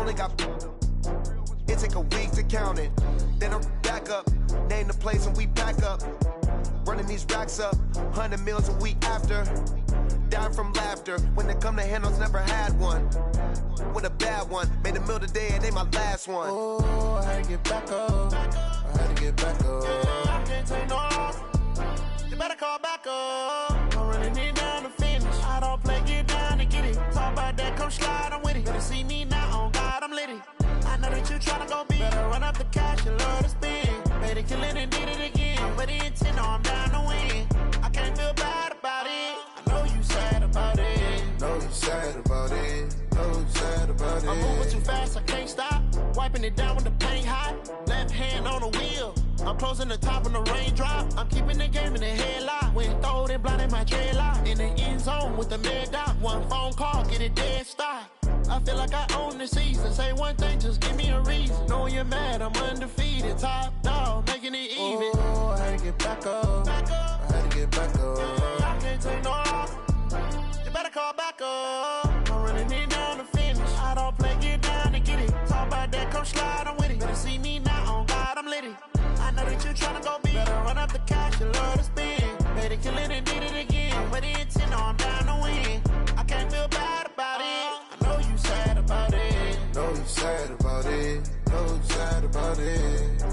only got. It take a week to count it. Then I'm back up. Name the place and we pack up. Running these racks up. 100 meals a week after. Dying from laughter. When it come to handles, never had one. With a bad one. Made a meal today and they my last one. Oh, I had to get back up. I had to get back up. I can't take no loss. You better call back up. I'm running it down to finish. I don't play, get down to get it. Talk about that, come slide, I'm with it. Better see me now, on God, I'm litty. I know that you tryna go big. Better run up the cash, you love to spend. Made it, kill it, and did it again. But the intent, no, I'm down to win. I can't feel bad about it. I know you sad about it. Know you sad about it. Know you sad about it. I'm moving too fast, I can't stop. Wiping it down with the paint hot. Left hand on the wheel. I'm closing the top when the raindrop. I'm keeping the game in the headlock. When throwed and blinded my dreadlock. In the end zone with the mad dot. One phone call, get it dead stop. I feel like I own the season. Say one thing, just give me a reason. Knowing you're mad, I'm undefeated. Top dog, making it even. Oh, I had to get back up. I had to get back up. I can't take no loss. You better call back up. I'm running it down to finish. I don't play, get down to get it. Talk about that, come slide, I'm with it. Better see me now, on God, I'm litty. I know that you tryna go big. Better run up the cash, you love to spend. Made it, kill it, and did it again. But the intent, no, I'm down to win. I can't feel bad about it. I know you sad about it. Know you sad about it. Know you sad about it.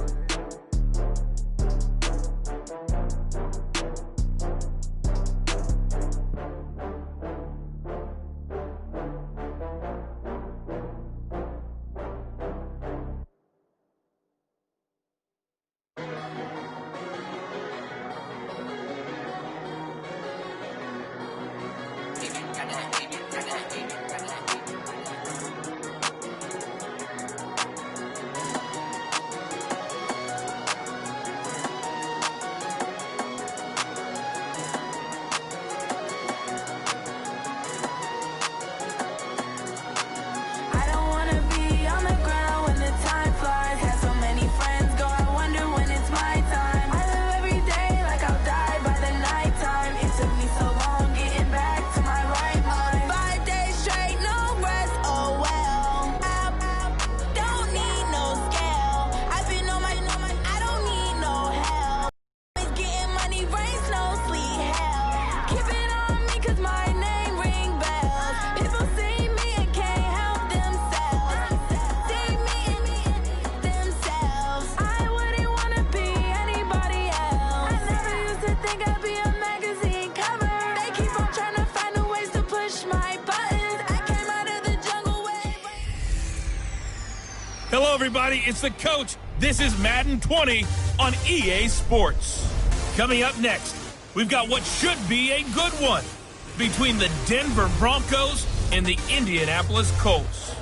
Hello, everybody. It's the coach. This is Madden 20 on EA Sports. Coming up next, we've got what should be a good one between the Denver Broncos and the Indianapolis Colts.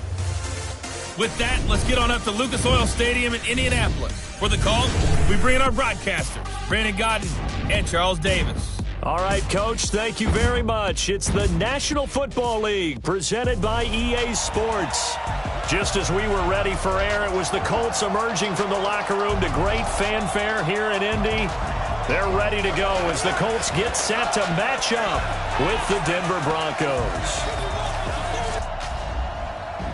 With that, let's get on up to Lucas Oil Stadium in Indianapolis. For the call, we bring in our broadcasters, Brandon Godden and Charles Davis. All right, Coach, thank you very much. It's the National Football League presented by EA Sports. Just as we were ready for air, it was the Colts emerging from the locker room to great fanfare here in Indy. They're ready to go as the Colts get set to match up with the Denver Broncos.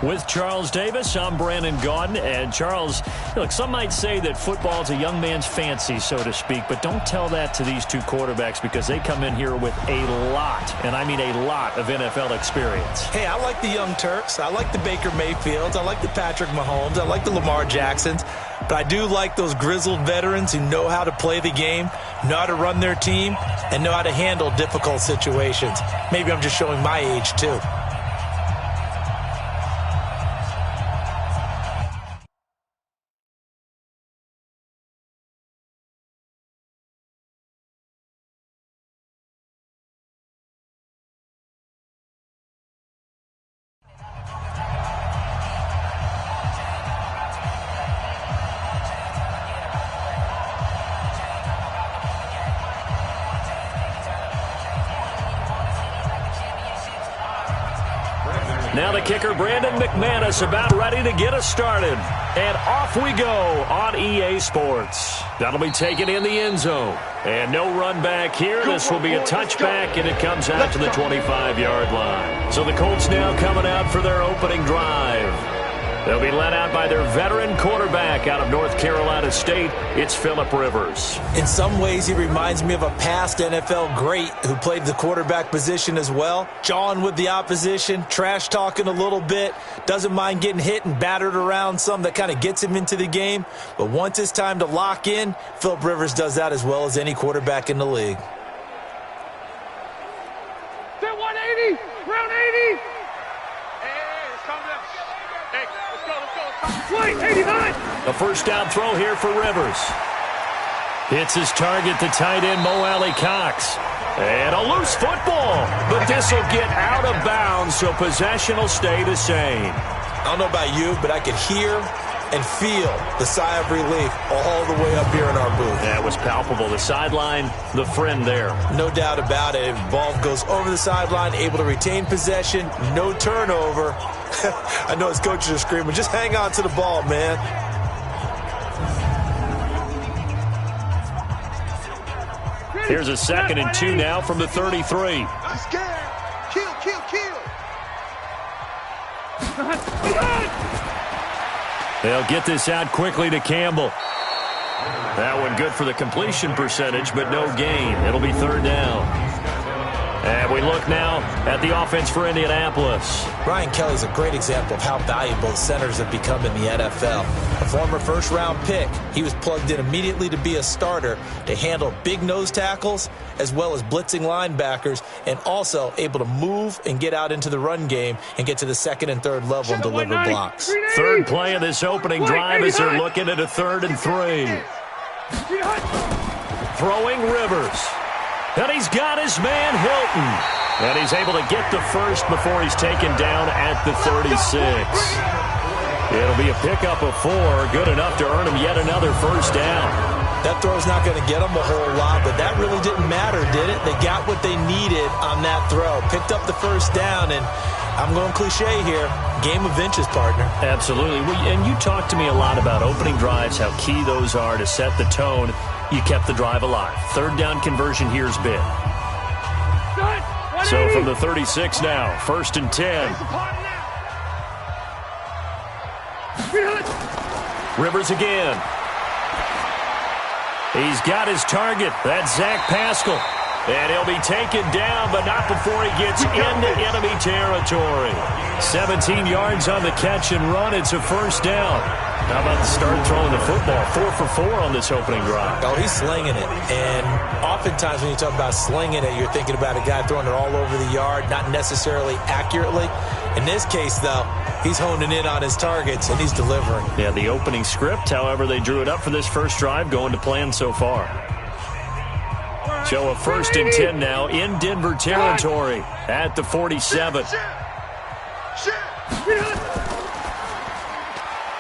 With Charles Davis, I'm Brandon Gaudin. And Charles, look, some might say that football is a young man's fancy, so to speak, but don't tell that to these two quarterbacks because they come in here with a lot, and I mean a lot, of NFL experience. Hey, I like the young Turks. I like the Baker Mayfields. I like the Patrick Mahomes. I like the Lamar Jacksons. But I do like those grizzled veterans who know how to play the game, know how to run their team, and know how to handle difficult situations. Maybe I'm just showing my age, too. Now the kicker, Brandon McManus, about ready to get us started. And off we go on EA Sports. That'll be taken in the end zone. And no run back here. This will be a touchback, and it comes out to the 25-yard line. So the Colts now coming out for their opening drive. They'll be led out by their veteran quarterback out of North Carolina State. It's Phillip Rivers. In some ways, he reminds me of a past NFL great who played the quarterback position as well. Jawing with the opposition, trash talking a little bit, doesn't mind getting hit and battered around some. That kind of gets him into the game. But once it's time to lock in, Phillip Rivers does that as well as any quarterback in the league. 180, round 80. Wait, 89. A first down throw here for Rivers. Hits his target, the tight end, Mo Alley Cox. And a loose football. But this will get out of bounds, so possession will stay the same. I don't know about you, but I could hear and feel the sigh of relief all the way up here in our booth. That was palpable. The sideline, the friend there. No doubt about it. Ball goes over the sideline, able to retain possession, no turnover. I know his coaches are screaming, just hang on to the ball, man. Here's a 2nd and 2 now from the 33. I'm scared. Kill. They'll get this out quickly to Campbell. That one good for the completion percentage, but no gain. It'll be 3rd down. And we look now at the offense for Indianapolis. Brian Kelly's a great example of how valuable centers have become in the NFL. A former first-round pick, he was plugged in immediately to be a starter to handle big nose tackles as well as blitzing linebackers, and also able to move and get out into the run game and get to the 2nd and 3rd level and deliver blocks. 3rd play of this opening drive as they're looking at a 3rd and 3. Throwing Rivers. And he's got his man, Hilton. And he's able to get the first before he's taken down at the 36. It'll be a pickup of 4, good enough to earn him yet another first down. That throw's not going to get them a whole lot, but that really didn't matter, did it? They got what they needed on that throw. Picked up the first down, and I'm going cliche here. Game of inches, partner. Absolutely. And you talked to me a lot about opening drives, how key those are to set the tone. You kept the drive alive. 3rd down conversion here's big. So from the 36 now, 1st and 10. Rivers again. He's got his target. That's Zach Pascal. And he'll be taken down, but not before he gets into enemy territory. 17 yards on the catch and run. It's a first down. How about the start throwing the football? 4 for 4 on this opening drive. Oh, he's slinging it. And oftentimes when you talk about slinging it, you're thinking about a guy throwing it all over the yard, not necessarily accurately. In this case, though, he's honing in on his targets, and he's delivering. Yeah, the opening script, however, they drew it up for this first drive, going to plan so far. So a 1st and 10 now in Denver territory at the 47.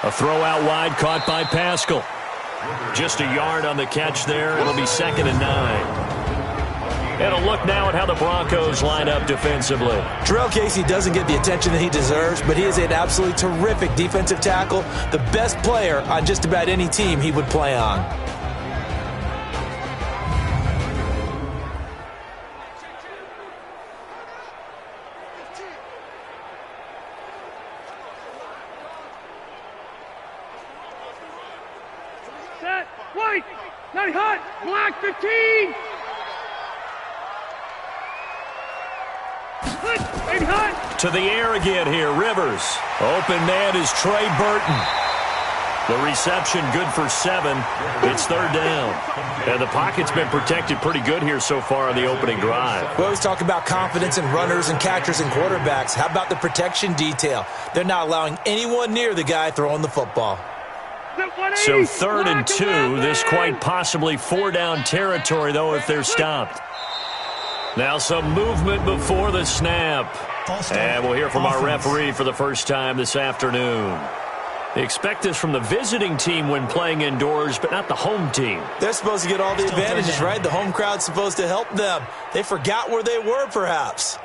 A throw out wide caught by Pascal. Just a yard on the catch there. It'll be 2nd and 9. And a look now at how the Broncos line up defensively. Terrell Casey doesn't get the attention that he deserves, but he is an absolutely terrific defensive tackle, the best player on just about any team he would play on. White, not hot, black 15. Hot. To the air again here, Rivers. Open man is Trey Burton. The reception good for 7. It's 3rd down. And the pocket's been protected pretty good here so far on the opening drive. We always talk about confidence in runners and catchers and quarterbacks. How about the protection detail? They're not allowing anyone near the guy throwing the football. So 3rd and 2. This quite possibly 4-down territory, though, if they're stopped. Now some movement before the snap. And we'll hear from our referee for the first time this afternoon. They expect this from the visiting team when playing indoors, but not the home team. They're supposed to get all the advantages, right? The home crowd's supposed to help them. They forgot where they were, perhaps.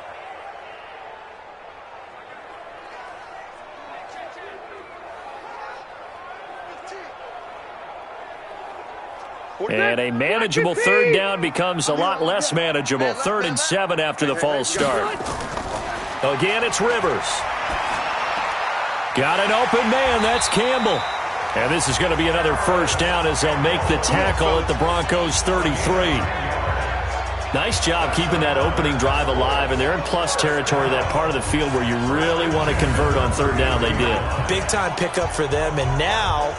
And a manageable 3rd down becomes a lot less manageable. 3rd and 7 after the false start. Again, it's Rivers. Got an open man. That's Campbell. And this is going to be another first down as they'll make the tackle at the Broncos 33. Nice job keeping that opening drive alive, and they're in plus territory, that part of the field where you really want to convert on third down. They did. Big-time pickup for them, and now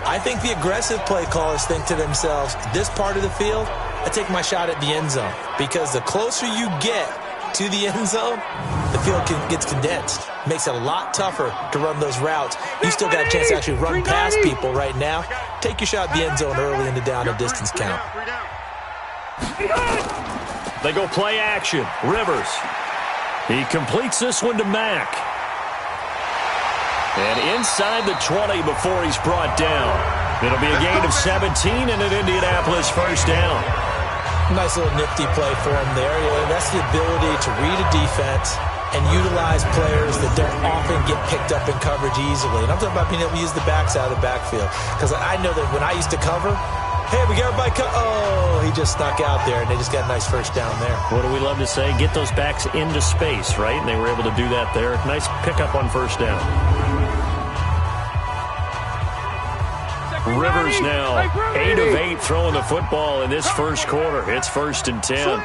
I think the aggressive play callers think to themselves, this part of the field, I take my shot at the end zone, because the closer you get to the end zone, the field gets condensed. Makes it a lot tougher to run those routes. You still got a chance to actually run past people right now. Take your shot at the end zone early in the down and distance count. They go play action. Rivers. He completes this one to Mack. And inside the 20 before he's brought down. It'll be a gain of 17 and an Indianapolis first down. Nice little nifty play for him there. That's the ability to read a defense and utilize players that don't often get picked up in coverage easily. And I'm talking about being able to use the backs out of the backfield. Because I know that when I used to cover, hey, we got everybody oh, he just snuck out there, and they just got a nice first down there. What do we love to say? Get those backs into space, right? And they were able to do that there. Nice pickup on first down. Rivers now 8 of 8 throwing the football in this first quarter. It's 1st and 10.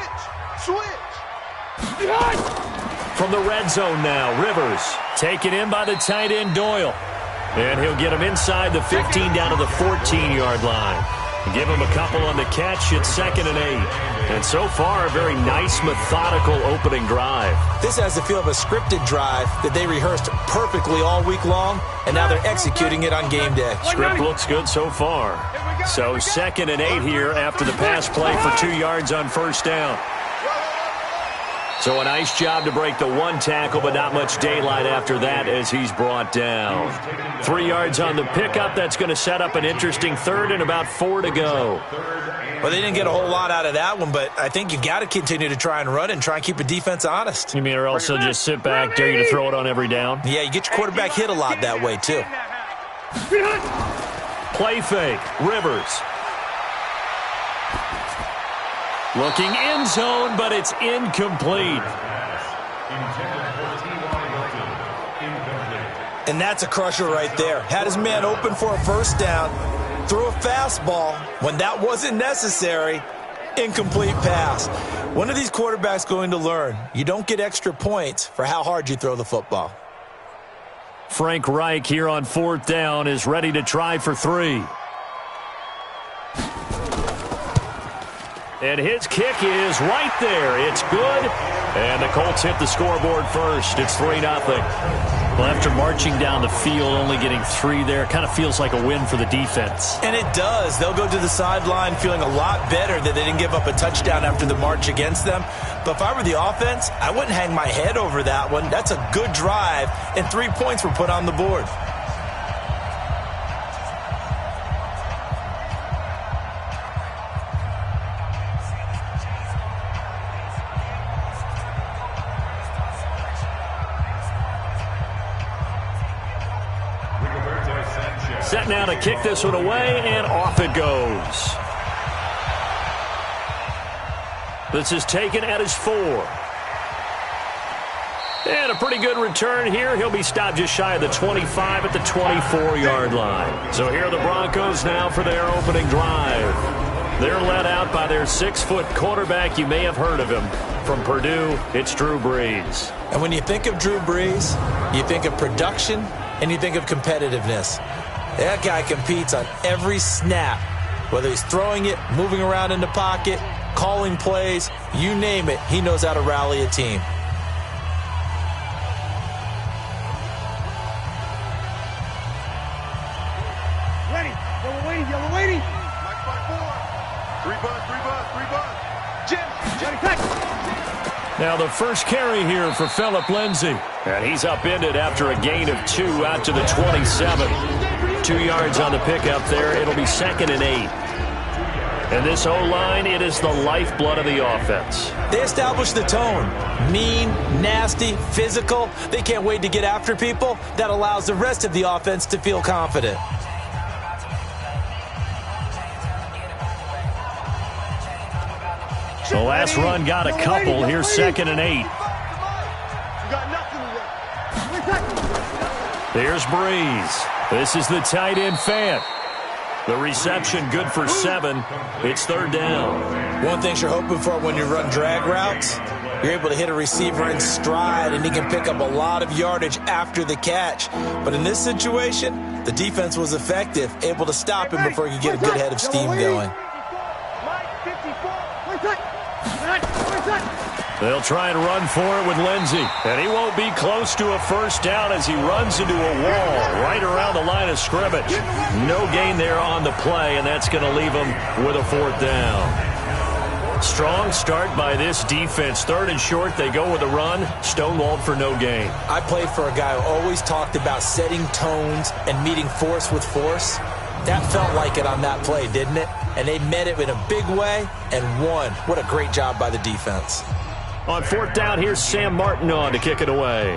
From the red zone now, Rivers taken in by the tight end Doyle. And he'll get him inside the 15 down to the 14-yard line. Give him a couple on the catch. It's 2nd and 8. And so far, a very nice, methodical opening drive. This has the feel of a scripted drive that they rehearsed perfectly all week long, and now they're executing it on game day. Script looks good so far. So 2nd and 8 here after the pass play for 2 yards on first down. So a nice job to break the one tackle, but not much daylight after that as he's brought down. 3 yards on the pickup. That's going to set up an interesting third and about 4 to go. Well, they didn't get a whole lot out of that one, but I think you got to continue to try and run and try and keep a defense honest. You mean or also just sit back, dare you to throw it on every down? Yeah, you get your quarterback hit a lot that way, too. Play fake. Rivers. Looking end zone, but it's incomplete. And that's a crusher right there. Had his man open for a first down, threw a fastball when that wasn't necessary. Incomplete pass. When are these quarterbacks going to learn? You don't get extra points for how hard you throw the football. Frank Reich here on 4th down is ready to try for 3. And his kick is right there. It's good. And the Colts hit the scoreboard first. It's 3-0. Well, after marching down the field, only getting 3 there, kind of feels like a win for the defense. And it does. They'll go to the sideline feeling a lot better that they didn't give up a touchdown after the march against them. But if I were the offense, I wouldn't hang my head over that one. That's a good drive, and 3 points were put on the board. Set now to kick this one away, and off it goes. This is taken at his 4. And a pretty good return here. He'll be stopped just shy of the 25 at the 24-yard line. So here are the Broncos now for their opening drive. They're led out by their 6-foot quarterback. You may have heard of him. From Purdue, it's Drew Brees. And when you think of Drew Brees, you think of production and you think of competitiveness. That guy competes on every snap, whether he's throwing it, moving around in the pocket, calling plays, you name it, he knows how to rally a team. Ready. Yellow waiting. Mike 5-4. 3 bud. Jim. Now the first carry here for Phillip Lindsay. And he's upended after a gain of 2 out to the 27. 2 yards on the pickup there. It'll be 2nd and 8. And this O-line, it is the lifeblood of the offense. They established the tone. Mean, nasty, physical. They can't wait to get after people. That allows the rest of the offense to feel confident. The last run got a couple. Here's 2nd and 8. Here's Breeze. This is the tight end Fant. The reception good for 7. It's 3rd down. One thing you're hoping for when you run drag routes, you're able to hit a receiver in stride, and he can pick up a lot of yardage after the catch. But in this situation, the defense was effective, able to stop him before he could get a good head of steam going. They'll try and run for it with Lindsey. And he won't be close to a first down as he runs into a wall right around the line of scrimmage. No gain there on the play, and that's going to leave him with a 4th down. Strong start by this defense. 3rd and short, they go with a run. Stonewalled for no gain. I played for a guy who always talked about setting tones and meeting force with force. That felt like it on that play, didn't it? And they met it in a big way and won. What a great job by the defense. On 4th down, here's Sam Martin on to kick it away.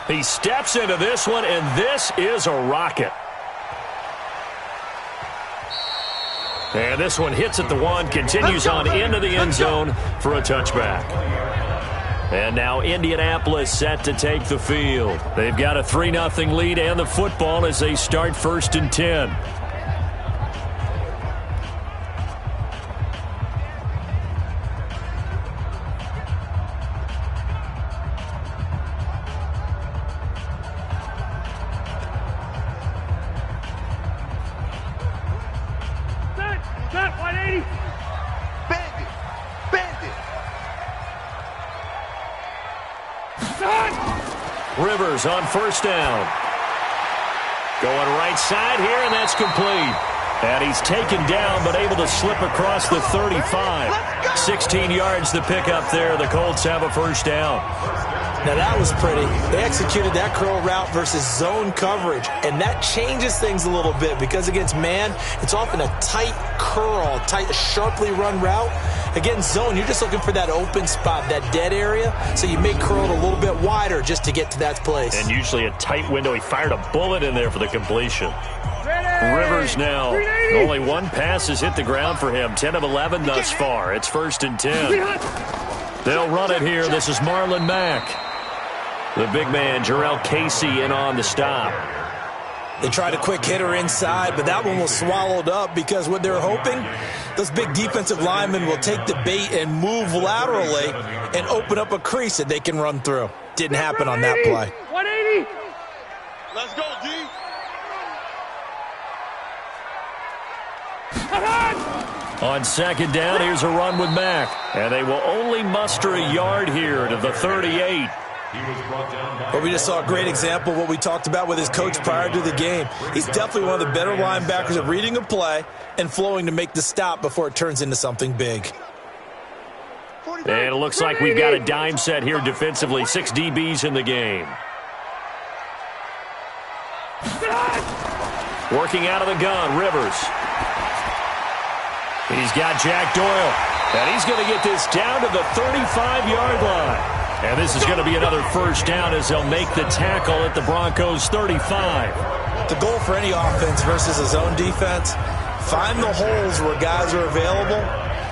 He steps into this one, and this is a rocket. And this one hits at the 1, continues on into the end zone for a touchback. And now Indianapolis set to take the field. They've got a 3-0 lead and the football as they start 1st and 10. Rivers on 1st down. Going right side here, and that's complete. And he's taken down, but able to slip across the 35. 16 yards to pick up there. The Colts have a 1st down. Now that was pretty. They executed that curl route versus zone coverage, and that changes things a little bit because against man, it's often a tight curl, sharply run route. Against zone, you're just looking for that open spot, that dead area, so you may curl it a little bit wider just to get to that place. And usually a tight window. He fired a bullet in there for the completion. Rivers now. Only 1 pass has hit the ground for him. 10 of 11 thus far. It's 1st and 10. They'll run it here. This is Marlon Mack. The big man, Jarrell Casey, in on the stop. They tried a quick hitter inside, but that one was swallowed up because what they're hoping, those big defensive linemen will take the bait and move laterally and open up a crease that they can run through. Didn't happen on that play. 180. Let's go, D. On 2nd down, here's a run with Mack. And they will only muster a yard here to the 38. But we just saw a great example of what we talked about with his coach prior to the game. He's definitely one of the better linebackers at reading a play and flowing to make the stop before it turns into something big. And it looks like we've got a dime set here defensively. 6 DBs in the game. Working out of the gun, Rivers. He's got Jack Doyle. And he's going to get this down to the 35-yard line. And this is going to be another 1st down as they'll make the tackle at the Broncos 35. The goal for any offense versus a zone defense, find the holes where guys are available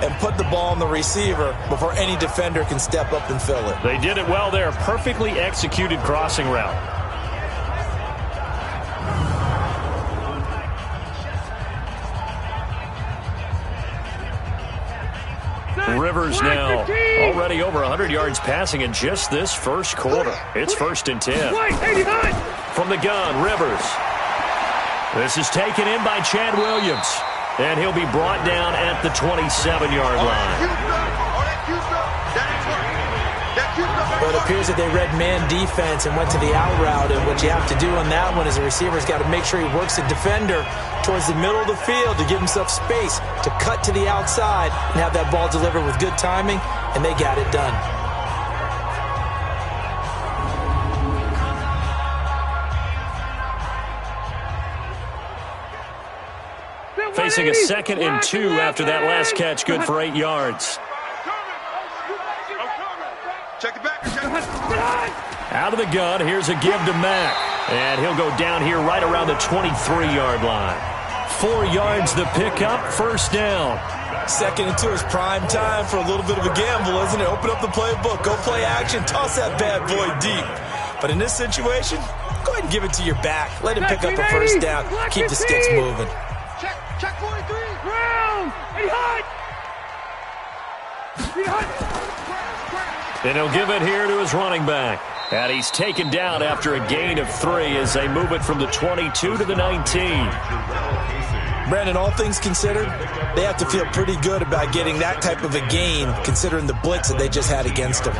and put the ball on the receiver before any defender can step up and fill it. They did it well there. Perfectly executed crossing route. Rivers now already over 100 yards passing in just this 1st quarter. It's 1st and 10. From the gun, Rivers. This is taken in by Chad Williams. And he'll be brought down at the 27-yard line. Well, it appears that they read man defense and went to the out route. And what you have to do on that one is the receiver's got to make sure he works the defender towards the middle of the field to give himself space to cut to the outside and have that ball delivered with good timing, and they got it done. Facing a 2nd and 2 after that last catch, good for 8 yards. Check it back. Out of the gun, here's a give to Mack. And he'll go down here right around the 23-yard line. 4 yards the pickup, 1st down. Second into his prime time for a little bit of a gamble, isn't it? Open up the playbook, go play action, toss that bad boy deep. But in this situation, go ahead and give it to your back. Let him pick up a first down. Keep the sticks moving. Check 43. Ground. And he'll give it here to his running back. And he's taken down after a gain of 3 as they move it from the 22 to the 19. Brandon, all things considered, they have to feel pretty good about getting that type of a gain considering the blitz that they just had against them.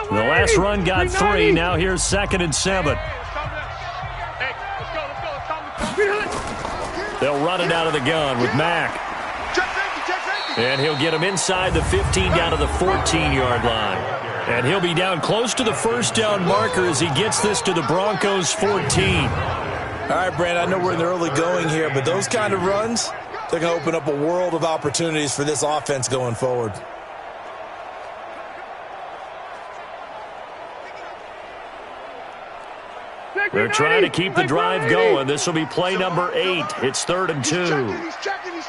The last run got 3. Now here's 2nd and 7. They'll run it out of the gun with Mack. And he'll get him inside the 15 down to the 14-yard line. And he'll be down close to the first down marker as he gets this to the Broncos' 14. All right, Brandon, I know we're in the early going here, but those kind of runs, they're going to open up a world of opportunities for this offense going forward. They're trying to keep the drive going. This will be play number 8. It's 3rd and 2. He's checking.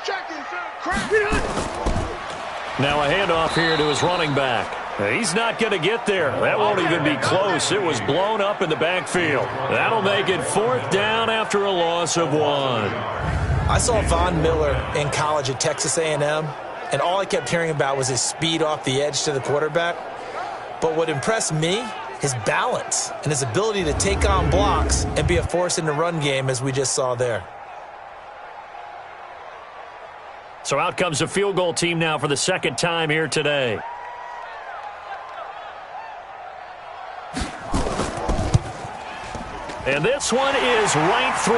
Now a handoff here to his running back. He's not going to get there. That won't even be close. It was blown up in the backfield. That'll make it 4th down after a loss of 1. I saw Von Miller in college at Texas A&M, and all I kept hearing about was his speed off the edge to the quarterback. But what impressed me, his balance and his ability to take on blocks and be a force in the run game, as we just saw there. So out comes the field goal team now for the 2nd time here today. And this one is right through.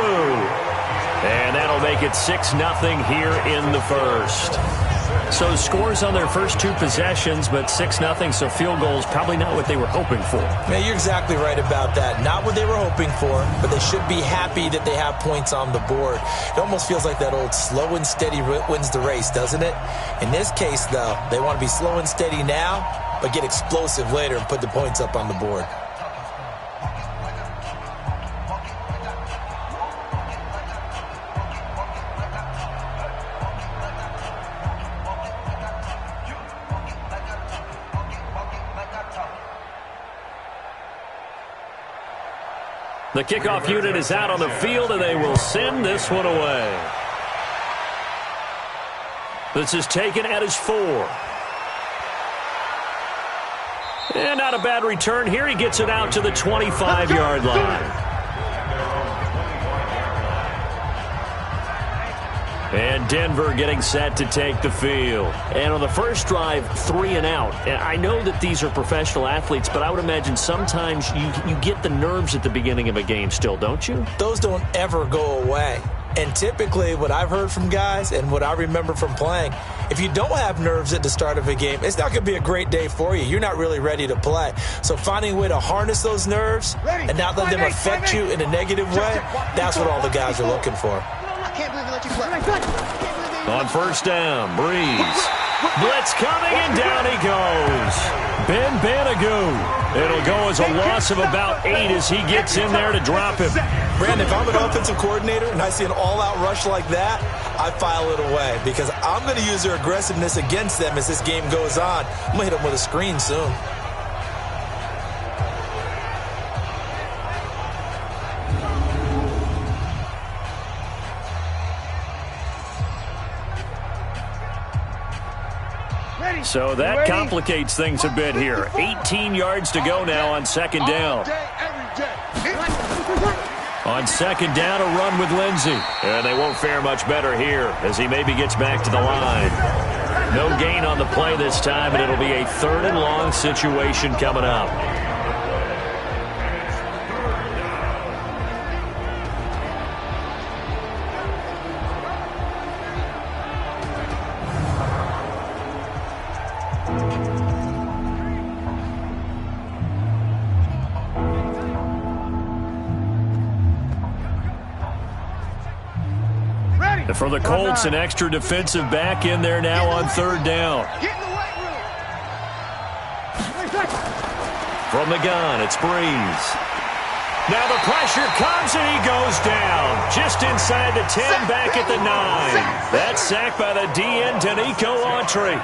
And that'll make it 6-0 here in the first. So scores on their first 2 possessions, but 6-0, so field goals probably not what they were hoping for. Man, you're exactly right about that. Not what they were hoping for, but they should be happy that they have points on the board. It almost feels like that old slow and steady wins the race, doesn't it? In this case, though, they want to be slow and steady now, but get explosive later and put the points up on the board. The kickoff unit is out on the field, and they will send this one away. This is taken at his 4. And not a bad return here. He gets it out to the 25-yard line. And Denver getting set to take the field. And on the first drive, 3 and out. And I know that these are professional athletes, but I would imagine sometimes you get the nerves at the beginning of a game still, don't you? Those don't ever go away. And typically what I've heard from guys and what I remember from playing, if you don't have nerves at the start of a game, it's not going to be a great day for you. You're not really ready to play. So finding a way to harness those nerves and not let them affect you in a negative way, that's what all the guys are looking for. Can't believe they let you play. On first down, Breeze. Blitz coming, and down he goes. Ben Banagoo. It'll go as a loss of about 8 as he gets in there to drop him. Brandon, if I'm an offensive coordinator and I see an all-out rush like that, I file it away because I'm going to use their aggressiveness against them as this game goes on. I'm going to hit them with a screen soon. So that complicates things a bit here. 18 yards to go now on 2nd down. On 2nd down, a run with Lindsey. And they won't fare much better here as he maybe gets back to the line. No gain on the play this time, and it'll be a 3rd and long situation coming up. For the Colts, an extra defensive back in there now on 3rd down. From the gun, it's Breeze. Now the pressure comes and he goes down. Just inside the 10, back at the 9. That's sacked by the DN, Danico Autry.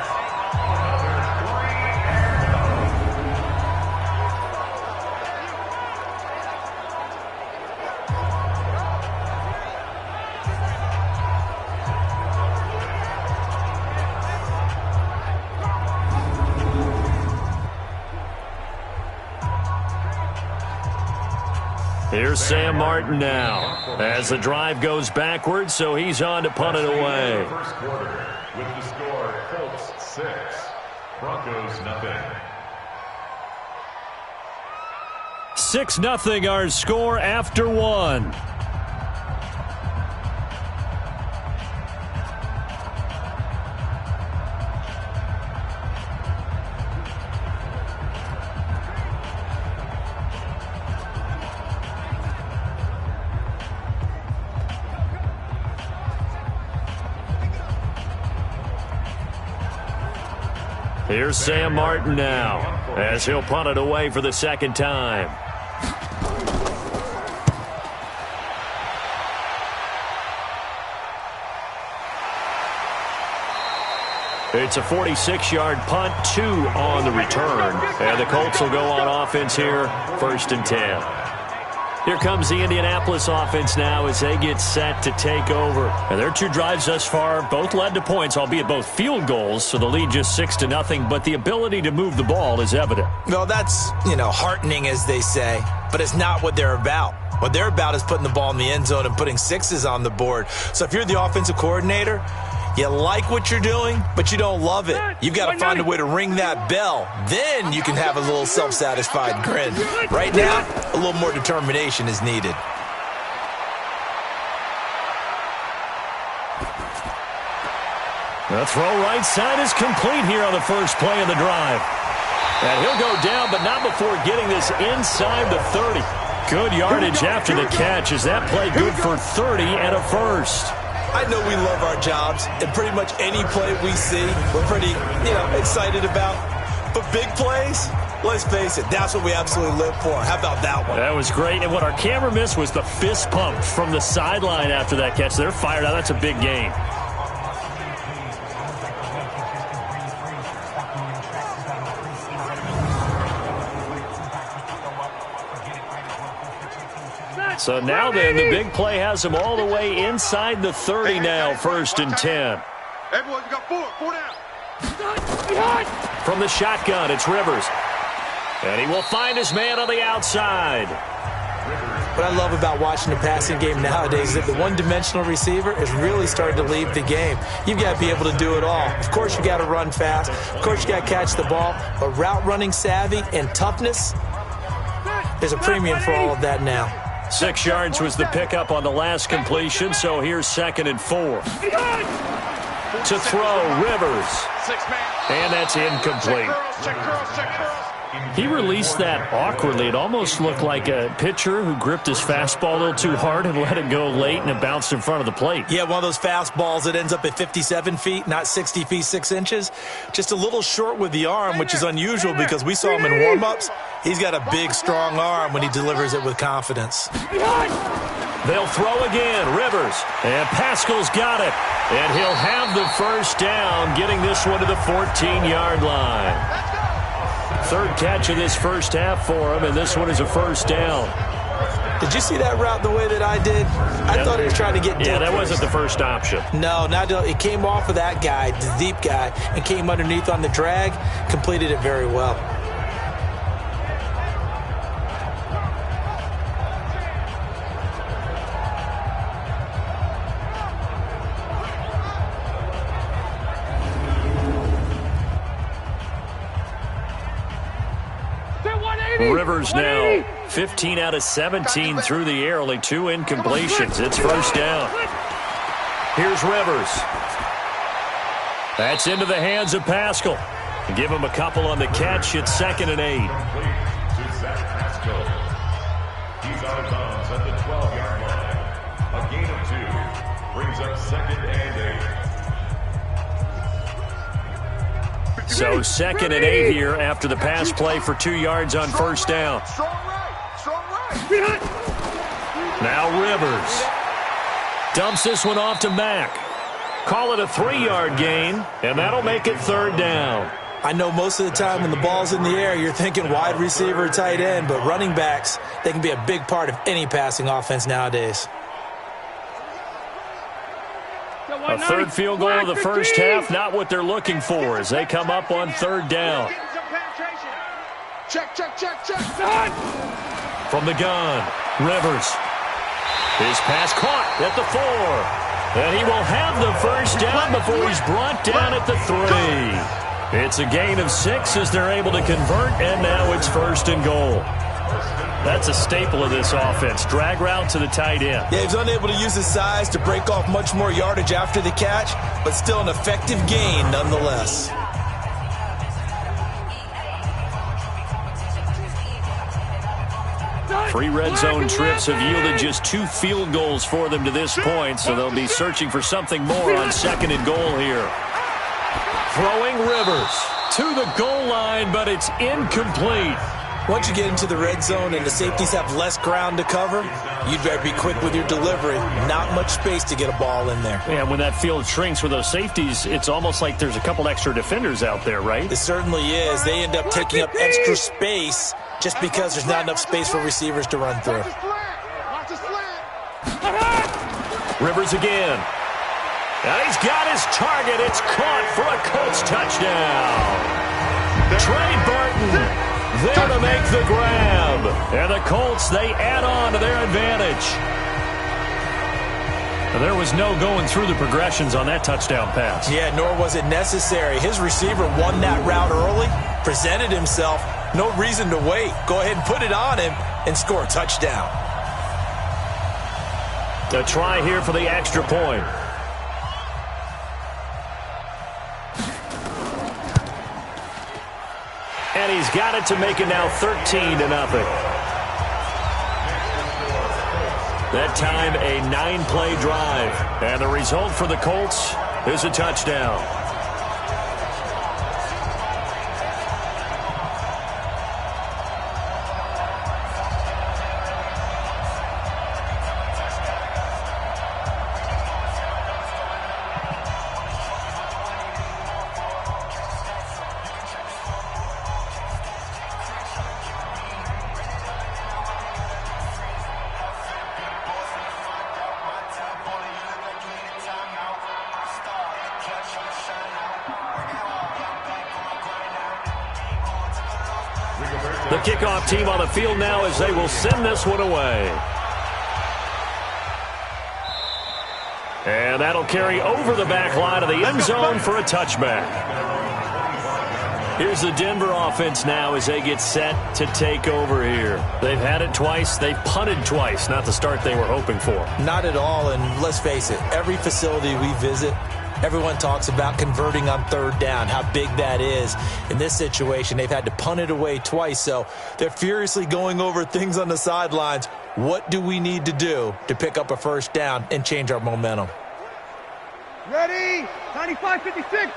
Here's Sam Martin now as the drive goes backwards, so he's on to punt it away. First quarter with the score Colts 6, Broncos nothing. 6-0 our score after 1. Here's Sam Martin now as he'll punt it away for the second time. It's a 46-yard punt, 2 on the return. And the Colts will go on offense here, 1st and 10. Here comes the Indianapolis offense now as they get set to take over. And their 2 drives thus far both led to points, albeit both field goals, so the lead just 6-0, but the ability to move the ball is evident. Well, that's, heartening, as they say, but it's not what they're about. What they're about is putting the ball in the end zone and putting 6s on the board. So if you're the offensive coordinator, you like what you're doing, but you don't love it. You've got to find a way to ring that bell. Then you can have a little self-satisfied grin. Right now, a little more determination is needed. The throw right side is complete here on the first play of the drive. And he'll go down, but not before getting this inside the 30. Good yardage after the catch. Is that play good for 30 and a first? I know we love our jobs, and pretty much any play we see, we're pretty, excited about. But big plays, let's face it, that's what we absolutely live for. How about that one? That was great, and what our camera missed was the fist pump from the sideline after that catch. They're fired out. That's a big gain. So now then, the big play has them all the way inside the 30 now, 1st and 10. Everyone, you got 4 down. From the shotgun, it's Rivers. And he will find his man on the outside. What I love about watching the passing game nowadays is that the one-dimensional receiver is really starting to leave the game. You've got to be able to do it all. Of course, you got to run fast. Of course, you got to catch the ball. But route running savvy and toughness, there's a premium for all of that now. 6 yards was the pickup on the last completion, so here's 2nd and 4. To throw, Rivers. And that's incomplete. He released that awkwardly. It almost looked like a pitcher who gripped his fastball a little too hard and let it go late, and it bounced in front of the plate. Yeah, one of those fastballs that ends up at 57 feet, not 60 feet, 6 inches. Just a little short with the arm, which is unusual because we saw him in warm-ups. He's got a big, strong arm when he delivers it with confidence. They'll throw again, Rivers. And Pascal's got it. And he'll have the first down, getting this one to the 14-yard line. 3rd catch of this first half for him, and this one is a first down. Did you see that route the way that I did? I thought he was trying to get deep. Yeah, that wasn't the first option. No, it came off of that guy, the deep guy, and came underneath on the drag, completed it very well. Rivers now 15 out of 17 through the air, only 2 incompletions. It's first down. Here's Rivers. That's into the hands of Pascal. Give him a couple on the catch. It's 2nd and 8. He's out of bounds at the 12-yard line. A gain of 2 brings up 2nd and 8. So 2nd and 8 here after the pass play for 2 yards on first down. Strong right. Now Rivers. Dumps this one off to Mack. Call it a 3-yard gain, and that'll make it 3rd down. I know most of the time when the ball's in the air, you're thinking wide receiver or tight end, but running backs, they can be a big part of any passing offense nowadays. A 3rd field goal of the first half, not what they're looking for as they come up on 3rd down. Check. From the gun, Rivers. His pass caught at the 4. And he will have the first down before he's brought down at the 3. It's a gain of 6 as they're able to convert, and now it's 1st and goal. That's a staple of this offense. Drag route to the tight end. Yeah, he's unable to use his size to break off much more yardage after the catch, but still an effective gain nonetheless. 3 red zone trips have yielded just 2 field goals for them to this point, so they'll be searching for something more on 2nd and goal here. Throwing Rivers to the goal line, but it's incomplete. Once you get into the red zone and the safeties have less ground to cover, you'd better be quick with your delivery. Not much space to get a ball in there. Yeah, when that field shrinks with those safeties, it's almost like there's a couple extra defenders out there, right? It certainly is. They end up taking up extra space just because there's not enough space for receivers to run through. Rivers again. And he's got his target. It's caught for a Colts touchdown. Trey Burton there to make the grab. And the Colts, they add on to their advantage. There was no going through the progressions on that touchdown pass. Yeah, nor was it necessary. His receiver won that route early, presented himself. No reason to wait. Go ahead and put it on him and score a touchdown. A try here for the extra point. And he's got it to make it now 13-0. That time, a 9-play drive. And the result for the Colts is a touchdown. The kickoff team on the field now as they will send this one away. And that'll carry over the back line of the end zone for a touchback. Here's the Denver offense now as they get set to take over here. They've had it twice. They've punted twice. Not the start they were hoping for. Not at all, and let's face it, every facility we visit, everyone talks about converting on 3rd down, how big that is. In this situation, they've had to punt it away twice, so they're furiously going over things on the sidelines. What do we need to do to pick up a 1st down and change our momentum? Ready? 95-56.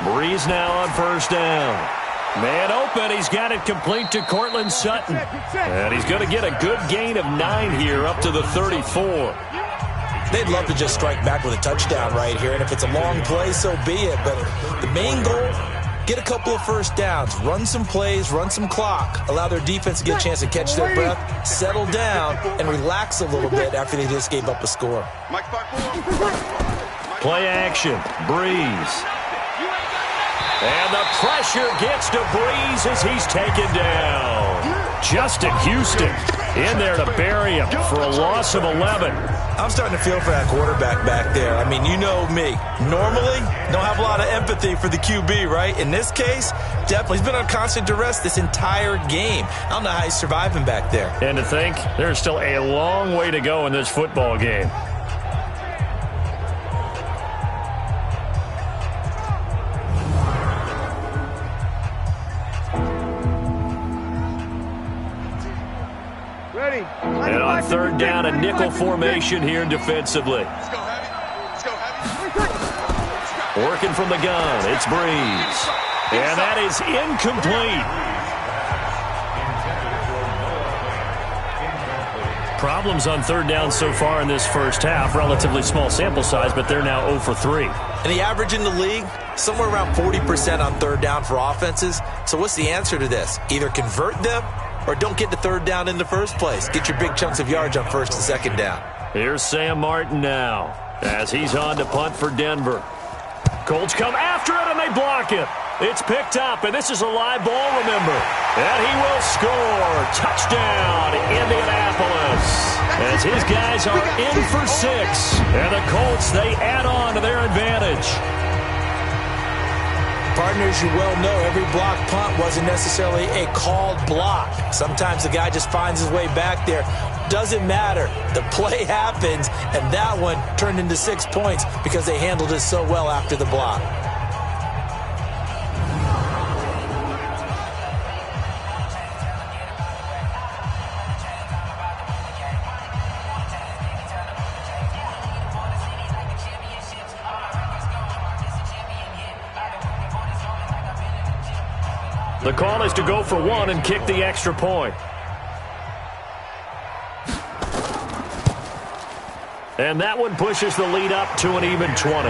Breeze now on 1st down. Man open, he's got it complete to Cortland Sutton. And he's going to get a good gain of 9 here up to the 34. They'd love to just strike back with a touchdown right here, and if it's a long play, so be it. But the main goal, get a couple of 1st downs, run some plays, run some clock, allow their defense to get a chance to catch their breath, settle down, and relax a little bit after they just gave up a score. Play action, Breeze. And the pressure gets to Breeze as he's taken down. Justin Houston in there to bury him for a loss of 11. I'm starting to feel for that quarterback back there. I mean, you know me. Normally, don't have a lot of empathy for the QB, right? In this case, definitely. He's been on constant duress this entire game. I don't know how he's surviving back there. And to think, there's still a long way to go in this football game. And on 3rd down, a nickel formation here defensively. Working from the gun, it's Breeze. And that is incomplete. Problems on third down so far in this first half. Relatively small sample size, but they're now 0 for 3. And the average in the league, somewhere around 40% on third down for offenses. So what's the answer to this? Either convert them or don't get to third down in the first place. Get your big chunks of yards on first and second down. Here's Sam Martin now as he's on to punt for Denver. Colts come after it, and they block it. It's picked up, and this is a live ball, remember. And he will score. Touchdown, Indianapolis. As his guys are in for 6. And the Colts, they add on to their advantage. Partners, you well know every block punt wasn't necessarily a called block. Sometimes the guy just finds his way back there. Doesn't matter. The play happens, and that one turned into 6 points because they handled it so well after the block. The call is to go for 1 and kick the extra point. And that one pushes the lead up to an even 20.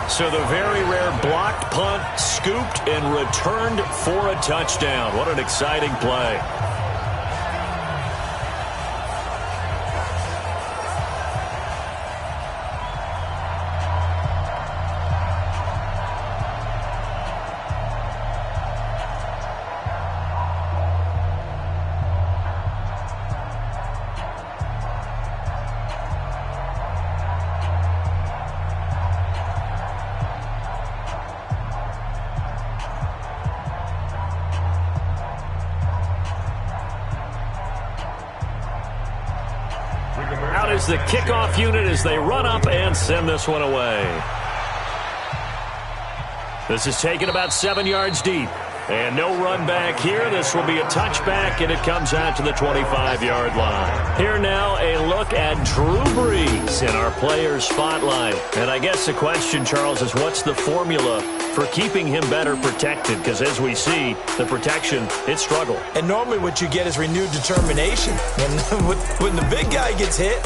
So the very rare blocked punt, scooped and returned for a touchdown. What an exciting play. Out is the kickoff unit as they run up and send this one away. This is taken about 7 yards deep. And no run back here. This will be a touchback, and it comes out to the 25-yard line. Here now, a look at Drew Brees in our player spotlight. And I guess the question, Charles, is what's the formula for keeping him better protected? Because as we see, the protection, it struggled. And normally what you get is renewed determination. When the big guy gets hit,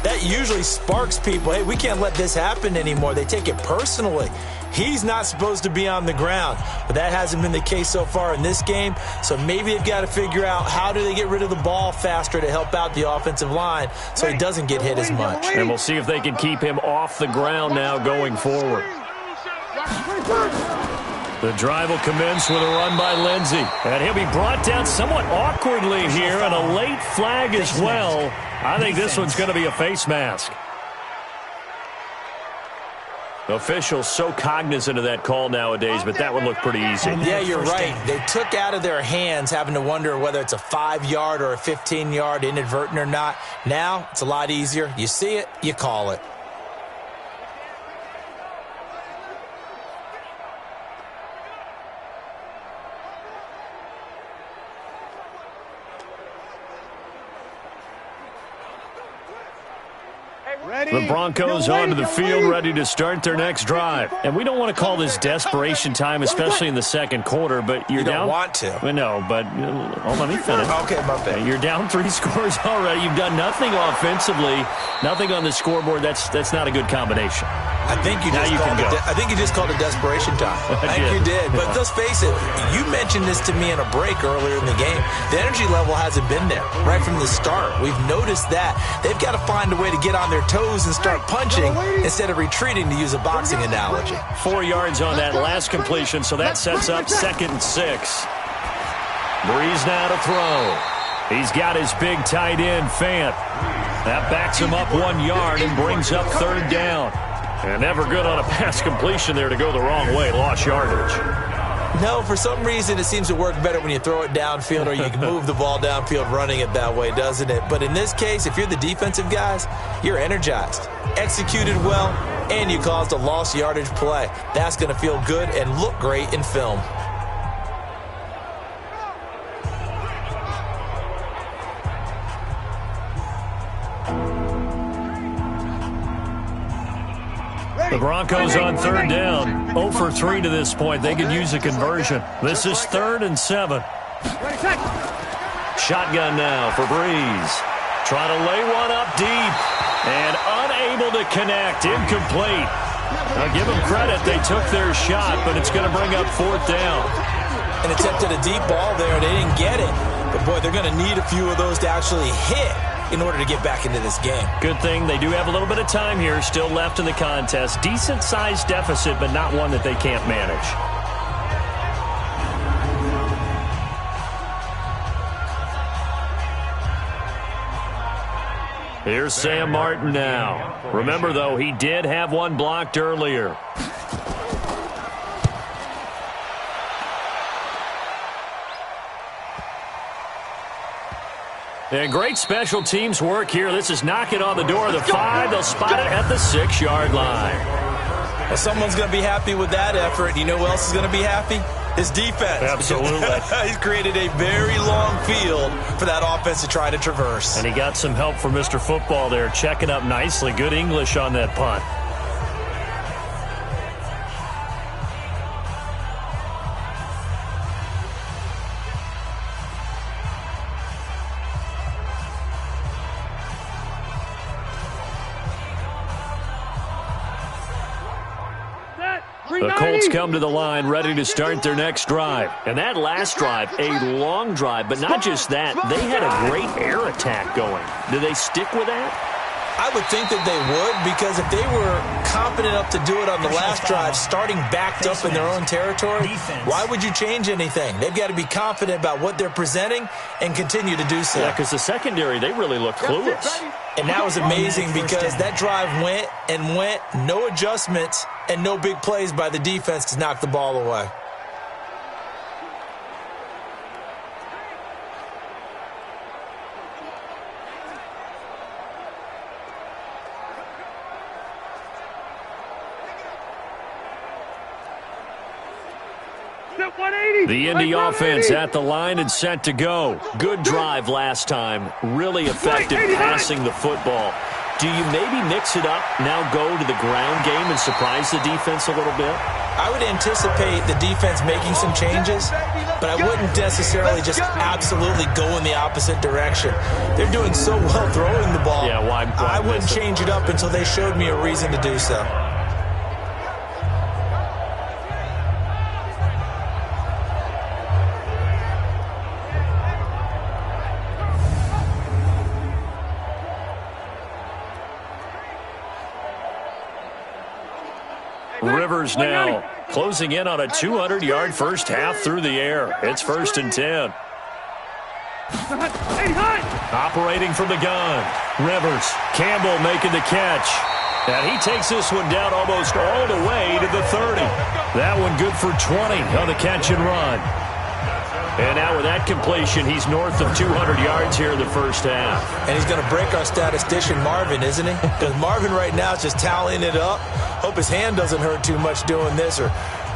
that usually sparks people. Hey, we can't let this happen anymore. They take it personally. He's not supposed to be on the ground, but that hasn't been the case so far in this game. So maybe they've got to figure out how do they get rid of the ball faster to help out the offensive line so he doesn't get hit as much. And we'll see if they can keep him off the ground now going forward. The drive will commence with a run by Lindsey. And he'll be brought down somewhat awkwardly here, and a late flag as well. I think this one's going to be a face mask. Officials so cognizant of that call nowadays, but that would look pretty easy. Yeah, you're right. They took out of their hands having to wonder whether it's a 5-yard or a 15-yard inadvertent or not. Now, it's a lot easier. You see it, you call it. The Broncos onto the field, ready to start their next drive. And we don't want to call this desperation time, especially in the second quarter, but you're down. You don't want to. Well, no, but let me finish. Okay, my bad. You're down 3 scores already. You've done nothing offensively, nothing on the scoreboard. That's not a good combination. I think you just called it desperation time. I think you did. But let's face it, you mentioned this to me in a break earlier in the game. The energy level hasn't been there right from the start. We've noticed that. They've got to find a way to get on their toes and start punching instead of retreating, to use a boxing analogy. 4 yards on that last completion, so that sets up 2nd and 6. Breeze now to throw. He's got his big tight end, Fant. That backs him up 1 yard and brings up 3rd down. And never good on a pass completion there to go the wrong way. Lost yardage. No, for some reason it seems to work better when you throw it downfield or you can move the ball downfield running it that way, doesn't it? But in this case, if you're the defensive guys, you're energized, executed well, and you caused a lost yardage play. That's going to feel good and look great in film. The Broncos on third down. 0 for 3 to this point. They could use a conversion. This is 3rd and 7. Shotgun now for Breeze. Trying to lay one up deep. And unable to connect. Incomplete. Now give them credit. They took their shot, but it's going to bring up 4th down. And attempted a deep ball there. They didn't get it. But, boy, they're going to need a few of those to actually hit in order to get back into this game. Good thing they do have a little bit of time here still left in the contest. Decent-sized deficit, but not one that they can't manage. Here's Sam Martin now. Remember, though, he did have one blocked earlier. And great special teams work here. This is knocking on the door of the 5. They'll spot it at the 6-yard line. Well, someone's going to be happy with that effort. You know who else is going to be happy? His defense. Absolutely. He's created a very long field for that offense to try to traverse. And he got some help from Mr. Football there, checking up nicely. Good English on that punt. The Colts come to the line ready to start their next drive. And that last drive, a long drive, but not just that. They had a great air attack going. Do they stick with that? I would think that they would, because if they were confident enough to do it on the last drive, starting backed up in their own territory, why would you change anything? They've got to be confident about what they're presenting and continue to do so. Yeah, because the secondary, they really look clueless. And that was amazing because that drive went and went, no adjustments, and no big plays by the defense to knock the ball away. The Indy offense at the line and set to go. Good drive last time. Really effective passing the football. Do you maybe mix it up, now go to the ground game and surprise the defense a little bit? I would anticipate the defense making some changes, but I wouldn't necessarily just absolutely go in the opposite direction. They're doing so well throwing the ball. Yeah, why I wouldn't change it up until they showed me a reason to do so. Rivers now closing in on a 200-yard first half through the air. It's 1st and 10. Operating from the gun. Rivers. Campbell making the catch. And he takes this one down almost all the way to the 30. That one good for 20 on the catch and run. And now with that completion, he's north of 200 yards here in the first half. And he's going to break our statistician, Marvin, isn't he? Because Marvin right now is just tallying it up. Hope his hand doesn't hurt too much doing this or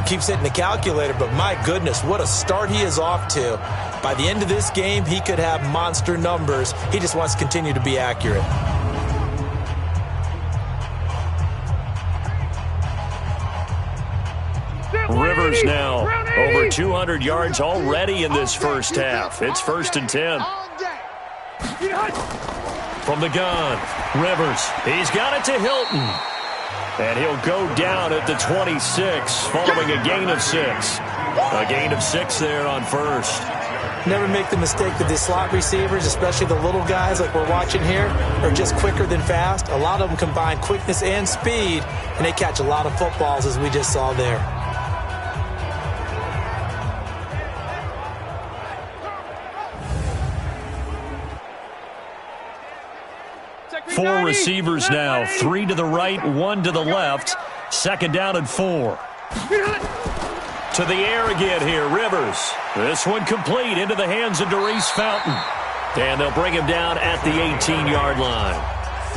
keeps hitting the calculator. But my goodness, what a start he is off to. By the end of this game, he could have monster numbers. He just wants to continue to be accurate. Rivers now over 200 yards already in this first half. It's 1st and 10. From the gun, Rivers. He's got it to Hilton. And he'll go down at the 26 following a gain of 6. A gain of 6 there on first. Never make the mistake that the slot receivers, especially the little guys like we're watching here, are just quicker than fast. A lot of them combine quickness and speed, and they catch a lot of footballs as we just saw there. Four receivers now, 3 to the right, 1 to the left. 2nd down and 4. To the air again here, Rivers. This one complete into the hands of Darius Fountain. And they'll bring him down at the 18-yard line.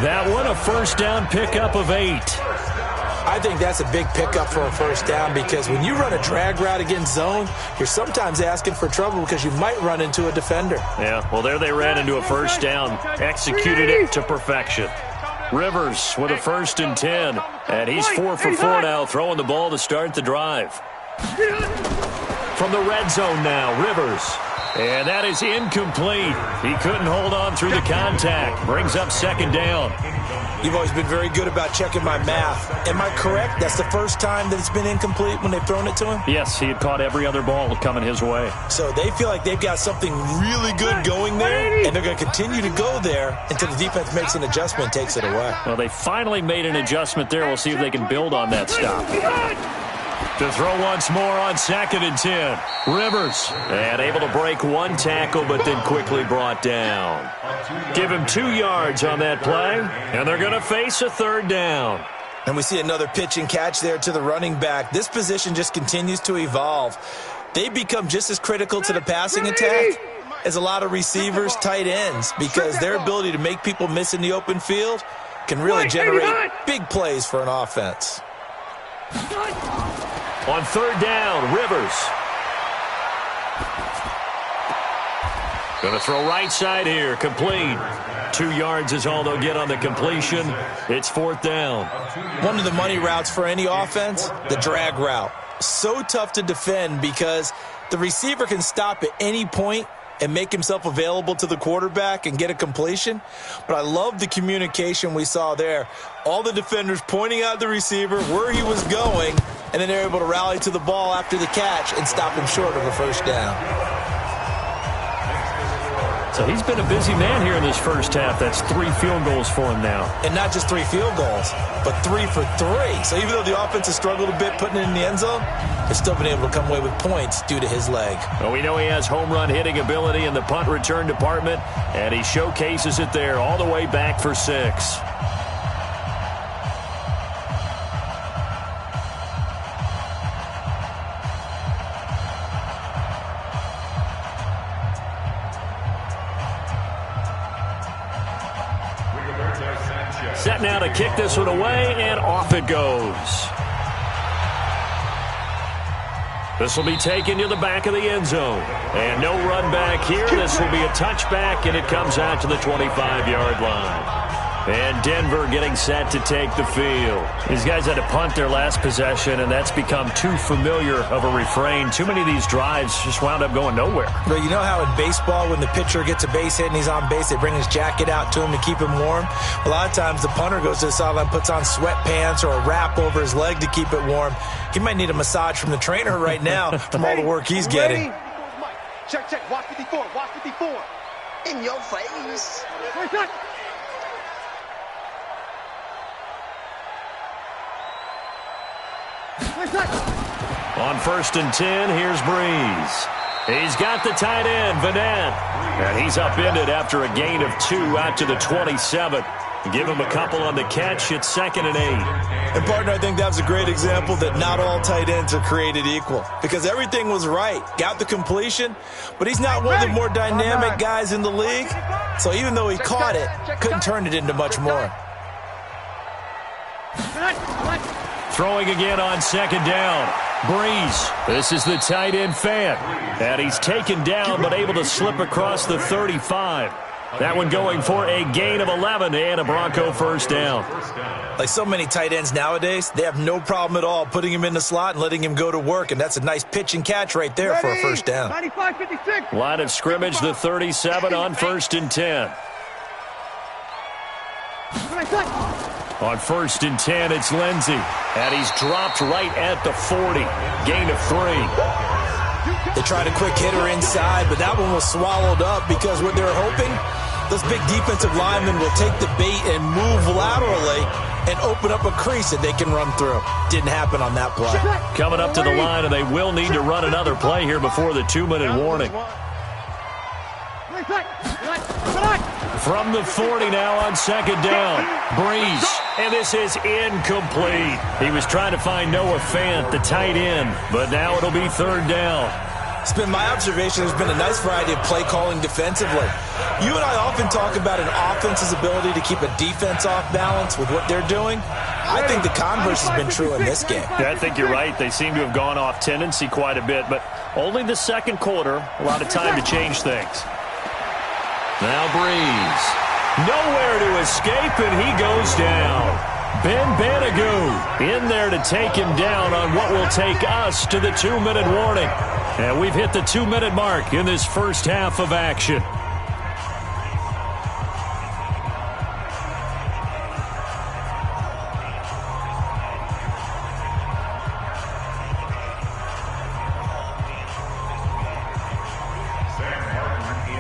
That one a first down pickup of 8. I think that's a big pickup for a first down because when you run a drag route against zone, you're sometimes asking for trouble because you might run into a defender. Yeah, well, there they ran into a first down, executed it to perfection. Rivers with a 1st and 10. And he's 4 for 4 now, throwing the ball to start the drive. From the red zone now, Rivers. And that is incomplete. He couldn't hold on through the contact. Brings up 2nd down. You've always been very good about checking my math. Am I correct? That's the first time that it's been incomplete when they've thrown it to him? Yes, he had caught every other ball coming his way. So they feel like they've got something really good going there, and they're going to continue to go there until the defense makes an adjustment and takes it away. Well, they finally made an adjustment there. We'll see if they can build on that stop. To throw once more on 2nd and 10. Rivers. And able to break 1 tackle, but then quickly brought down. Give him 2 yards on that play, and they're going to face a 3rd down. And we see another pitch and catch there to the running back. This position just continues to evolve. They become just as critical to the passing attack as a lot of receivers, tight ends, because their ability to make people miss in the open field can really generate big plays for an offense. On 3rd down, Rivers. Going to throw right side here, complete. 2 yards is all they'll get on the completion. It's 4th down. One of the money routes for any offense, the drag route. So tough to defend because the receiver can stop at any point and make himself available to the quarterback and get a completion. But I love the communication we saw there. All the defenders pointing out the receiver, where he was going, and then they're able to rally to the ball after the catch and stop him short of a 1st down. So he's been a busy man here in this first half. That's 3 field goals for him now. And not just 3 field goals, but 3 for 3. So even though the offense has struggled a bit putting it in the end zone, they've still been able to come away with points due to his leg. Well, we know he has home run hitting ability in the punt return department, and he showcases it there all the way back for 6. Set now to kick this one away, and off it goes. This will be taken to the back of the end zone. And no run back here. This will be a touchback, and it comes out to the 25-yard line. And Denver getting set to take the field. These guys had to punt their last possession, and that's become too familiar of a refrain. Too many of these drives just wound up going nowhere. But you know how in baseball, when the pitcher gets a base hit and he's on base, they bring his jacket out to him to keep him warm? A lot of times the punter goes to the sideline, puts on sweatpants or a wrap over his leg to keep it warm. He might need a massage from the trainer right now from all the work he's getting. Check, check. Watch 54. Watch 54. In your face. On 1st and 10, here's Breeze. He's got the tight end, Vanette. And he's upended after a gain of 2 out to the 27. Give him a couple on the catch. It's 2nd and 8. And, partner, I think that's a great example that not all tight ends are created equal. Because everything was right. Got the completion, but he's not one of the more dynamic guys in the league. So even though he caught it, couldn't turn it into much more. Throwing again on 2nd down. Breeze. This is the tight end fan. And he's taken down but able to slip across the 35. That one going for a gain of 11 and a Bronco 1st down. Like so many tight ends nowadays, they have no problem at all putting him in the slot and letting him go to work. And that's a nice pitch and catch right there for a 1st down. 95-56. Line of scrimmage, the 37 on 1st and 10. On 1st and 10, it's Lindsey. And he's dropped right at the 40. Gain of 3. They tried a quick hitter inside, but that one was swallowed up because what they're hoping, those big defensive linemen will take the bait and move laterally and open up a crease that they can run through. Didn't happen on that play. Coming up to the line, and they will need to run another play here before the 2-minute warning. From the 40 now on 2nd down. Breeze. And this is incomplete. He was trying to find Noah Fant, the tight end, but now it'll be 3rd down. It's been my observation there's been a nice variety of play calling defensively. You and I often talk about an offense's ability to keep a defense off balance with what they're doing. I think the converse has been true in this game. Yeah, I think you're right. They seem to have gone off tendency quite a bit, but only the 2nd quarter, a lot of time to change things. Now Breeze. Nowhere to escape, and he goes down. Ben Banagou in there to take him down on what will take us to the 2-minute warning. And we've hit the 2-minute mark in this first half of action.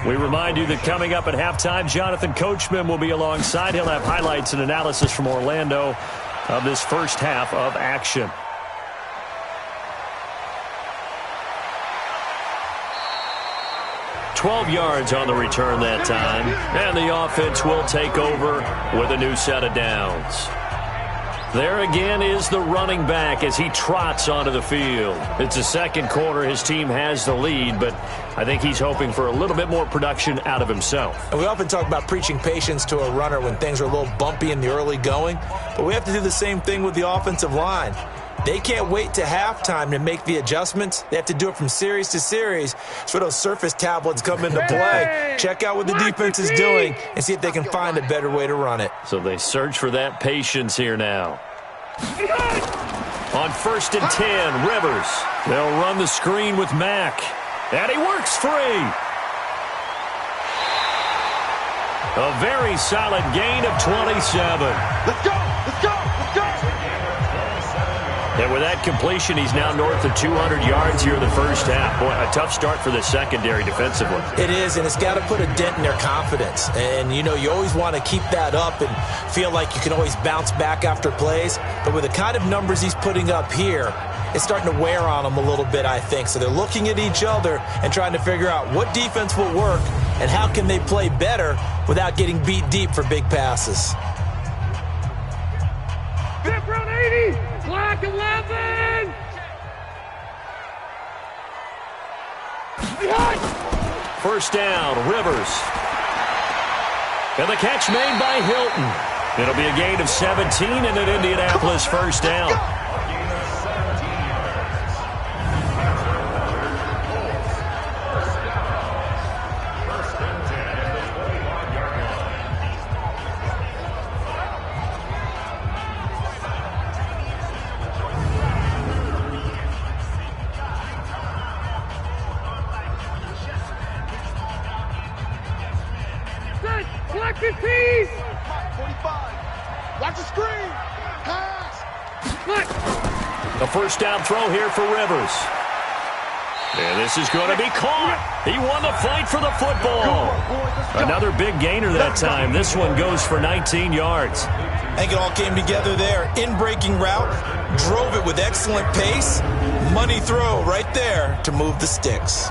We remind you that coming up at halftime, Jonathan Coachman will be alongside. He'll have highlights and analysis from Orlando of this first half of action. "12 yards on the return that time, and the offense will take over with a new set of downs. There again is the running back as he trots onto the field. It's the second quarter. His team has the lead, but I think he's hoping for a little bit more production out of himself. And we often talk about preaching patience to a runner when things are a little bumpy in the early going, but we have to do the same thing with the offensive line. They can't wait to halftime to make the adjustments. They have to do it from series to series so those surface tablets come into play. Check out what the defense is doing and see if they can find a better way to run it. So they search for that patience here now. On 1st and 10, Rivers. They'll run the screen with Mack. And he works free. A very solid gain of 27. Let's go! Let's go! Let's go! And with that completion, he's now north of 200 yards here in the first half. Boy, a tough start for the secondary defensively. It is, and it's got to put a dent in their confidence. And, you know, you always want to keep that up and feel like you can always bounce back after plays. But with the kind of numbers he's putting up here, it's starting to wear on them a little bit, I think. So they're looking at each other and trying to figure out what defense will work and how can they play better without getting beat deep for big passes. Fifth round 80! Black 11! First down, Rivers. And the catch made by Hilton. It'll be a gain of 17 and an Indianapolis first down. Black 15! 45! Watch the screen! Pass! A first down throw here for Rivers. And this is going to be caught. He won the fight for the football. Another big gainer that time. This one goes for 19 yards. I think it all came together there. In-breaking route, drove it with excellent pace. Money throw right there to move the sticks.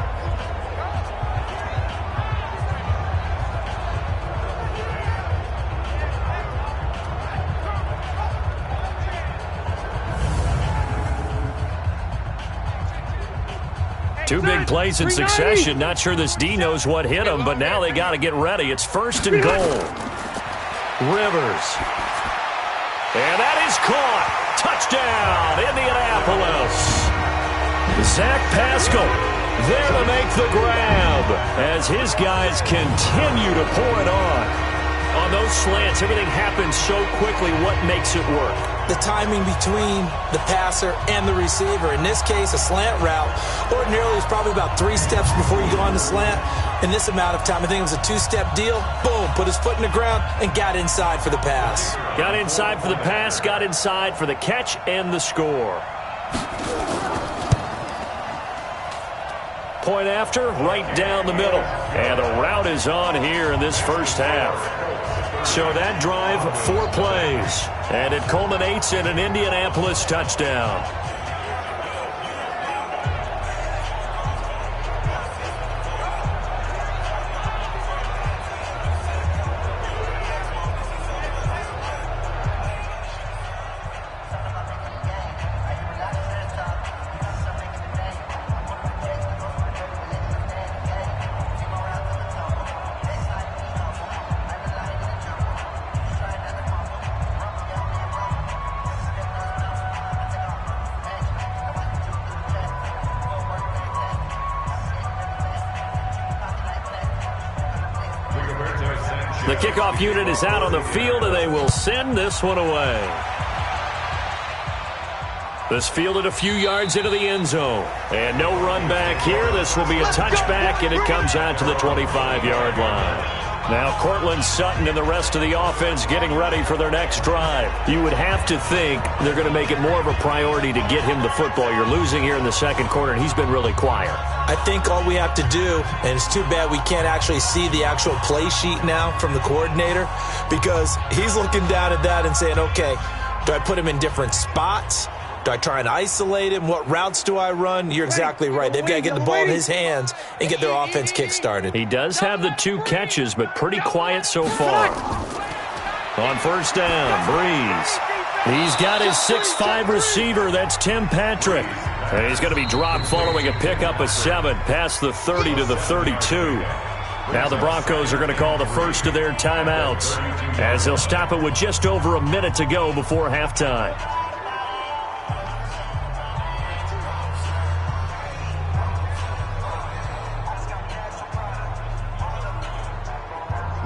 Two big plays in succession. Not sure this D knows what hit him, but now they got to get ready. It's 1st and goal. Rivers. And that is caught. Touchdown, Indianapolis. Zach Pascal there to make the grab as his guys continue to pour it on. On those slants, everything happens so quickly. What makes it work? The timing between the passer and the receiver. In this case, a slant route. Ordinarily, it's probably about 3 steps before you go on the slant. In this amount of time, I think it was a 2-step deal. Boom, put his foot in the ground and got inside for the pass. Got inside for the pass, got inside for the catch and the score. Point after, right down the middle. And the route is on here in this first half. So that drive, 4 plays. And it culminates in an Indianapolis touchdown. The kickoff unit is out on the field, and they will send this one away. This fielded a few yards into the end zone. And no run back here. This will be a touchback, and it comes out to the 25-yard line. Now Cortland Sutton and the rest of the offense getting ready for their next drive. You would have to think they're going to make it more of a priority to get him the football. You're losing here in the second quarter, and he's been really quiet. I think all we have to do, and it's too bad we can't actually see the actual play sheet now from the coordinator, because he's looking down at that and saying, okay, do I put him in different spots? Do I try and isolate him? What routes do I run? You're exactly right. They've got to get the ball in his hands and get their offense kick-started. He does have the 2 catches, but pretty quiet so far. On first down, Breeze. He's got his 6'5 receiver. That's Tim Patrick. And he's going to be dropped following a pickup of 7 past the 30 to the 32. Now the Broncos are going to call the first of their timeouts as they'll stop it with just over a minute to go before halftime.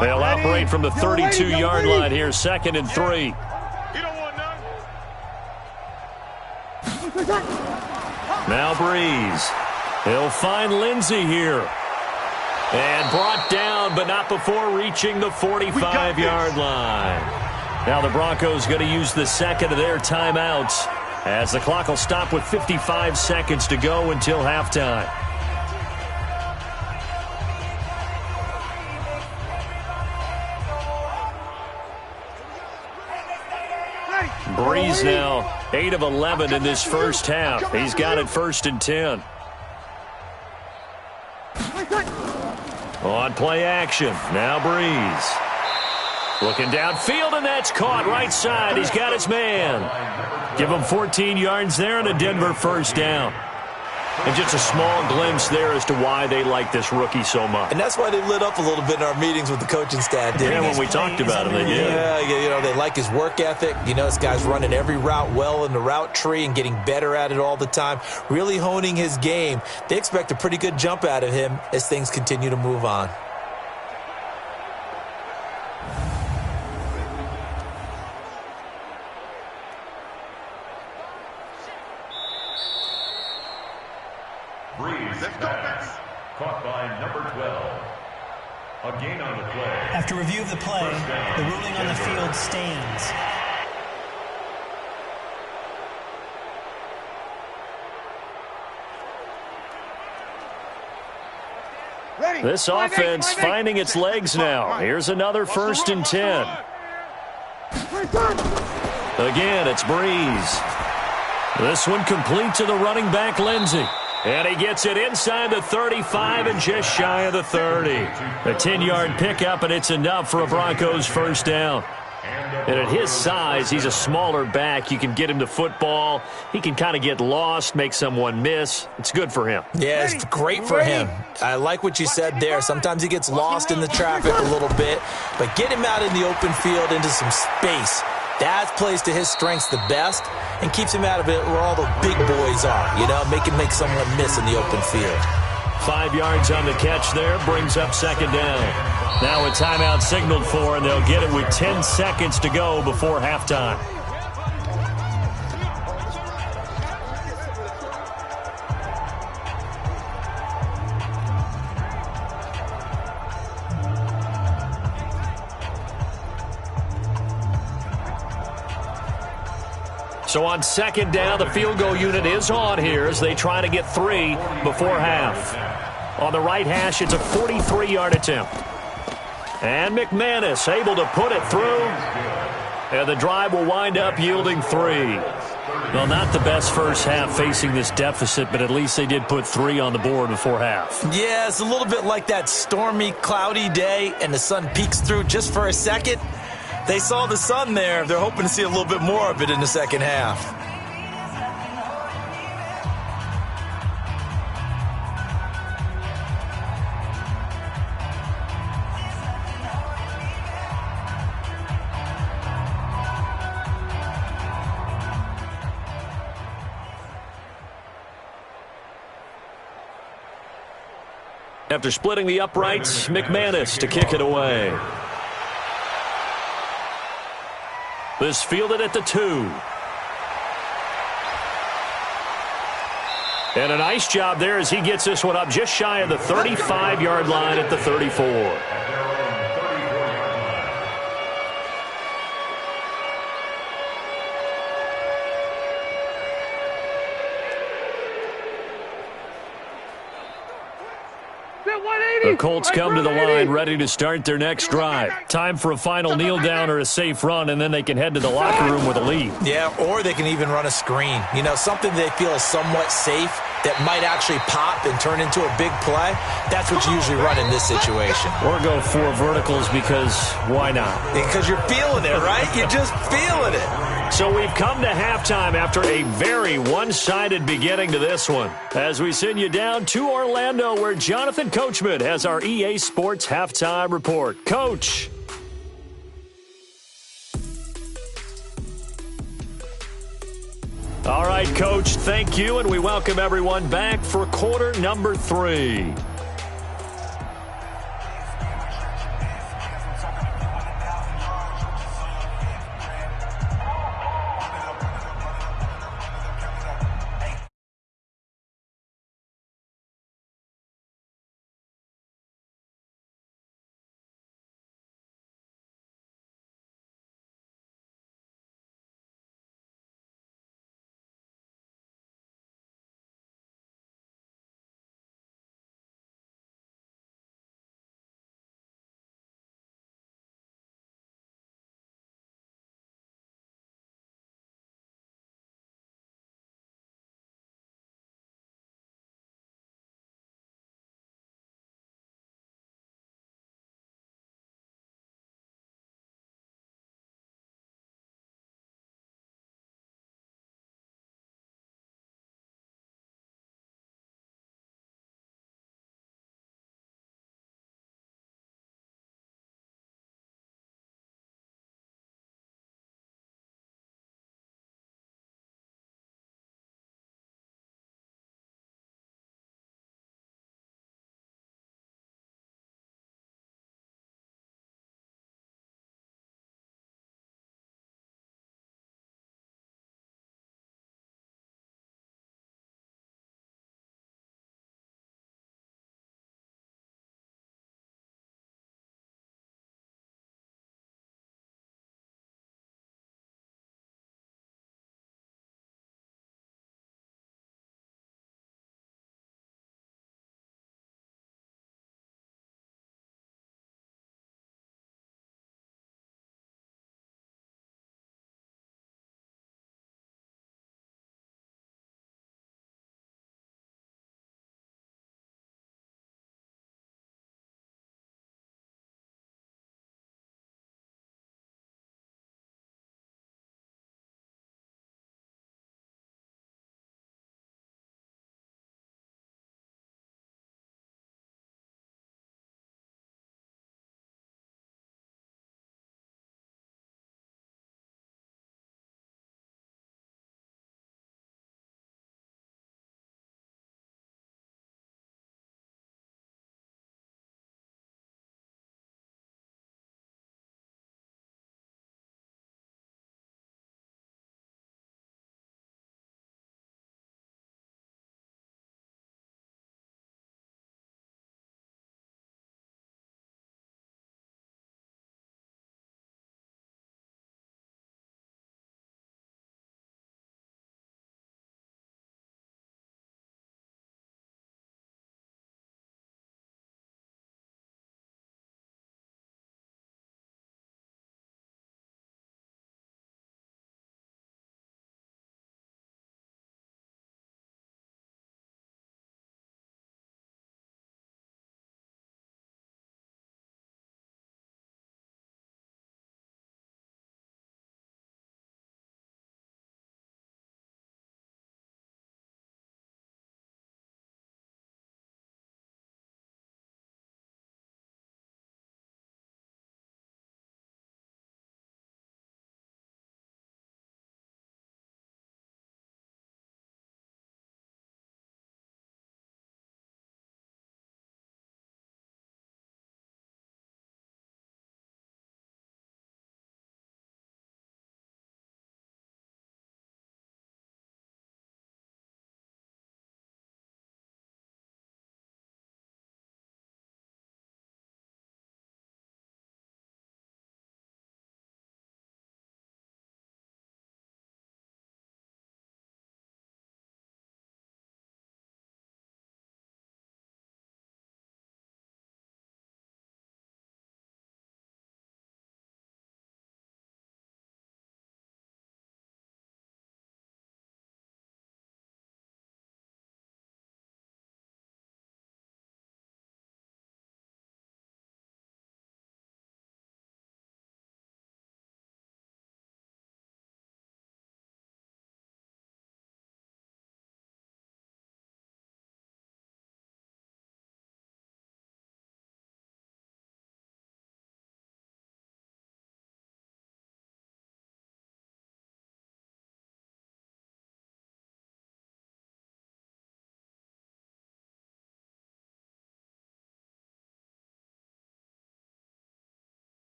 They'll operate from the 32-yard line here, 2nd and 3. Now Breeze. He'll find Lindsey here. And brought down, but not before reaching the 45-yard line. Now the Broncos going to use the second of their timeouts as the clock will stop with 55 seconds to go until halftime. Breeze now 8 of 11 in this first half. He's got it 1st and 10. On play action, now Breeze. Looking downfield, and that's caught right side. He's got his man. Give him 14 yards there and a Denver first down. And just a small glimpse there as to why they like this rookie so much. And that's why they lit up a little bit in our meetings with the coaching staff. Yeah, when we talked about him, they did. Yeah, you know, they like his work ethic. You know, this guy's running every route well in the route tree and getting better at it all the time, really honing his game. They expect a pretty good jump out of him as things continue to move on. Caught by number 12. A gain on the play. After review of the play, the ruling on the field stands. This offense finding its legs now. Here's another 1st and 10. Again, it's Breeze. This one complete to the running back, Lindsey. And he gets it inside the 35 and just shy of the 30. A 10-yard pickup, and it's enough for a Broncos first down. And at his size, he's a smaller back. You can get him to football. He can kind of get lost, make someone miss. It's good for him. Yeah, it's great for him. I like what you said there. Sometimes he gets lost in the traffic a little bit, but get him out in the open field into some space. That plays to his strengths the best and keeps him out of it where all the big boys are, you know, make someone miss in the open field. 5 yards on the catch there, brings up 2nd down. Now a timeout signaled for, and they'll get it with 10 seconds to go before halftime. So on 2nd down, the field goal unit is on here as they try to get 3 before half. On the right hash, it's a 43-yard attempt. And McManus able to put it through. And the drive will wind up yielding 3. Well, not the best first half facing this deficit, but at least they did put 3 on the board before half. Yeah, it's a little bit like that stormy, cloudy day, and the sun peeks through just for a second. They saw the sun there. They're hoping to see a little bit more of it in the second half. After splitting the uprights, McManus to kick it away. This fielded at the 2. And a nice job there as he gets this one up just shy of the 35-yard line at the 34. The Colts come to the line ready to start their next drive. Time for a final kneel down or a safe run, and then they can head to the locker room with a lead. Yeah, or they can even run a screen. You know, something they feel is somewhat safe that might actually pop and turn into a big play. That's what you usually run in this situation. Or go 4 verticals because why not? Because you're feeling it, right? You're just feeling it. So we've come to halftime after a very one-sided beginning to this one. As we send you down to Orlando, where Jonathan Coachman has our EA Sports Halftime Report. Coach. All right, Coach, thank you, and we welcome everyone back for quarter number 3.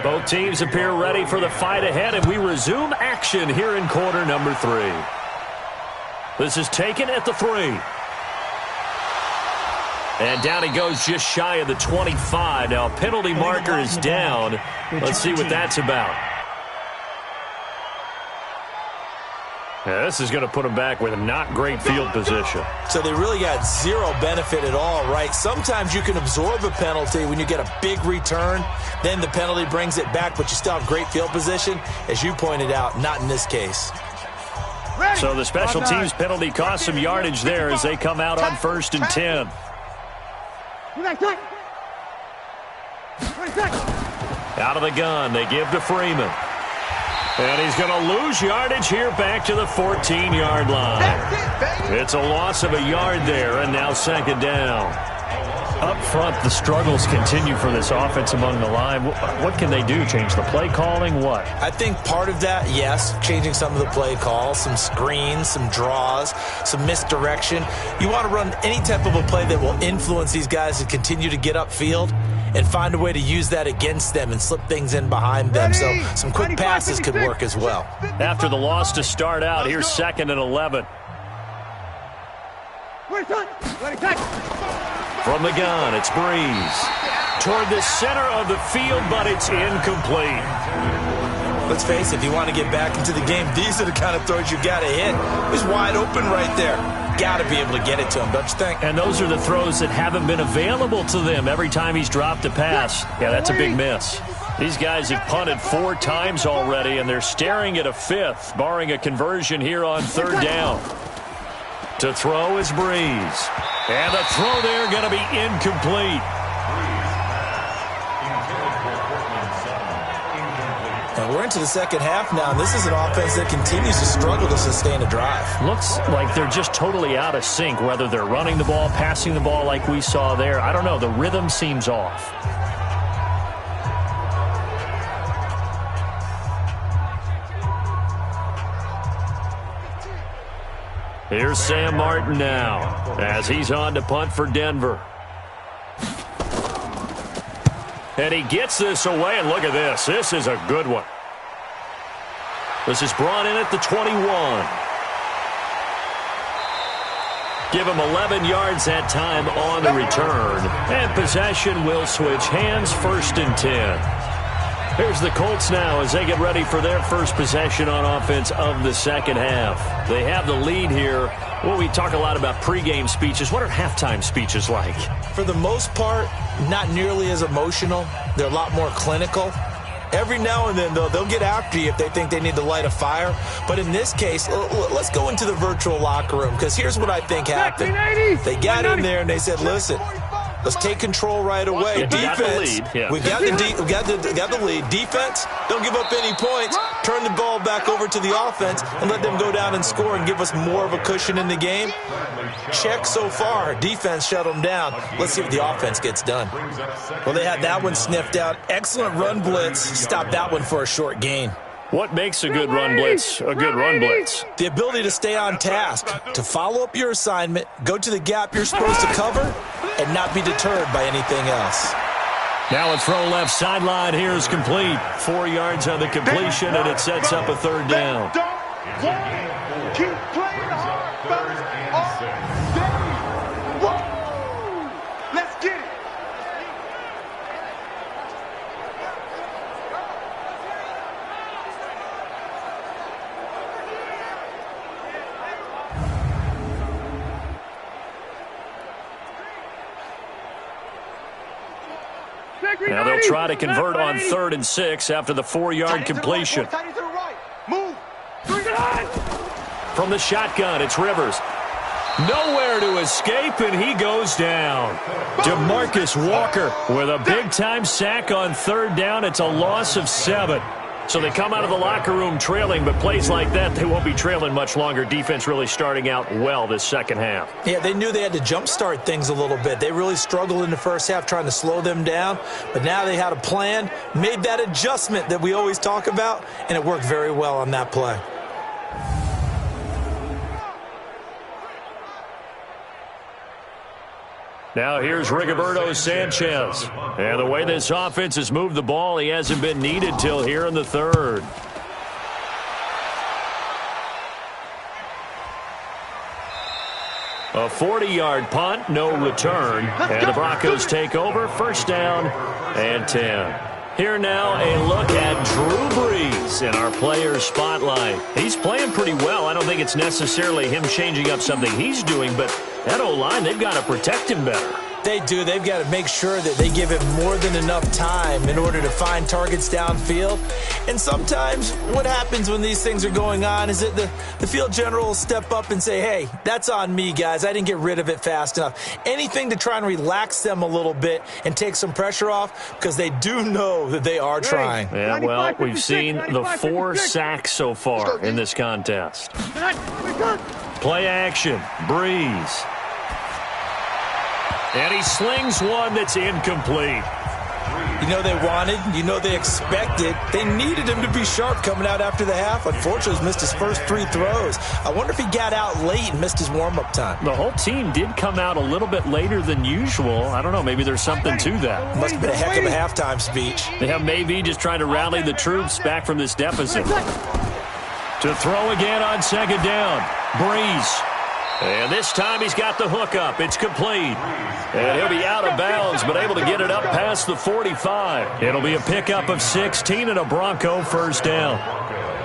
Both teams appear ready for the fight ahead, and we resume action here in quarter number 3. This is taken at the 3. And down he goes just shy of the 25. Now, penalty marker is down. Let's see what that's about. Yeah, this is going to put him back with not great field position. So they really got zero benefit at all, right? Sometimes you can absorb a penalty when you get a big return. Then the penalty brings it back, but you still have great field position. As you pointed out, not in this case. So the special teams penalty cost some yardage there as they come out on 1st and 10. Out of the gun, they give to Freeman. And he's going to lose yardage here back to the 14-yard line. It's a loss of a yard there, and now 2nd down. Up front, the struggles continue for this offense among the line. What can they do? Change the play calling? What? I think part of that, yes, changing some of the play calls, some screens, some draws, some misdirection. You want to run any type of a play that will influence these guys to continue to get upfield and find a way to use that against them and slip things in behind them. So some quick passes could work as well. After the loss to start out, here's 2nd and 11. From the gun, it's Breeze. Toward the center of the field, but it's incomplete. Let's face it, if you want to get back into the game, these are the kind of throws you got to hit. He's wide open right there. Got to be able to get it to him, don't you think? And those are the throws that haven't been available to them every time he's dropped a pass. Yeah, that's a big miss. These guys have punted 4 times already, and they're staring at a 5th, barring a conversion here on 3rd down. To throw is Breeze. And the throw there going to be incomplete. And we're into the 2nd half now, and this is an offense that continues to struggle to sustain a drive. Looks like they're just totally out of sync, whether they're running the ball, passing the ball like we saw there. I don't know. The rhythm seems off. Here's Sam Martin now as he's on to punt for Denver. And he gets this away, and look at this. This is a good one. This is brought in at the 21. Give him 11 yards that time on the return. And possession will switch hands, 1st and 10. Here's the Colts now as they get ready for their first possession on offense of the 2nd half. They have the lead here. Well, we talk a lot about pregame speeches. What are halftime speeches like? For the most part, not nearly as emotional. They're a lot more clinical. Every now and then, though, they'll get after you if they think they need to light a fire. But in this case, let's go into the virtual locker room, because here's what I think happened. They got in there and they said, listen, let's take control right away. Defense, we got the lead. Defense, don't give up any points. Turn the ball back over to the offense and let them go down and score and give us more of a cushion in the game. Check so far. Defense shut them down. Let's see what the offense gets done. Well, they had that one sniffed out. Excellent run blitz. Stop that one for a short gain. What makes a good run blitz a good run blitz? The ability to stay on task, to follow up your assignment, go to the gap you're supposed to cover, and not be deterred by anything else. Now a throw left sideline here is complete. 4 yards on the completion, and it sets up a 3rd down. Keep playing hard. Let's get it. Now they'll try to convert on 3rd and 6 after the 4-yard completion. Move. From the shotgun, it's Rivers. Nowhere to escape, and he goes down. DeMarcus Walker with a big-time sack on 3rd down. It's a loss of 7. So they come out of the locker room trailing, but plays like that, they won't be trailing much longer. Defense really starting out well this 2nd half. Yeah, they knew they had to jumpstart things a little bit. They really struggled in the 1st half trying to slow them down, but now they had a plan, made that adjustment that we always talk about, and it worked very well on that play. Now here's Rigoberto Sanchez. And the way this offense has moved the ball, he hasn't been needed till here in the third. A 40-yard punt, no return. And the Broncos take over, first down and 10. Here now, a look at Drew Brees in our player spotlight. He's playing pretty well. I don't think it's necessarily him changing up something he's doing, but that O-line, they've got to protect him better. They do. They've got to make sure that they give him more than enough time in order to find targets downfield. And sometimes what happens when these things are going on is that the field general will step up and say, hey, that's on me, guys. I didn't get rid of it fast enough. Anything to try and relax them a little bit and take some pressure off, because they do know that they are trying. Yeah, well, we've seen the 4 sacks so far in this contest. Play action. Brees. And he slings one that's incomplete. You know they wanted, you know they expected. They needed him to be sharp coming out after the half. Unfortunately, he's missed his first 3 throws. I wonder if he got out late and missed his warm-up time. The whole team did come out a little bit later than usual. I don't know, maybe there's something to that. Must have been a heck of a halftime speech. Yeah, maybe just trying to rally the troops back from this deficit. To throw again on second down. Brees. And this time he's got the hook up. It's complete. And he'll be out of bounds, but able to get it up past the 45. It'll be a pickup of 16 and a Bronco first down.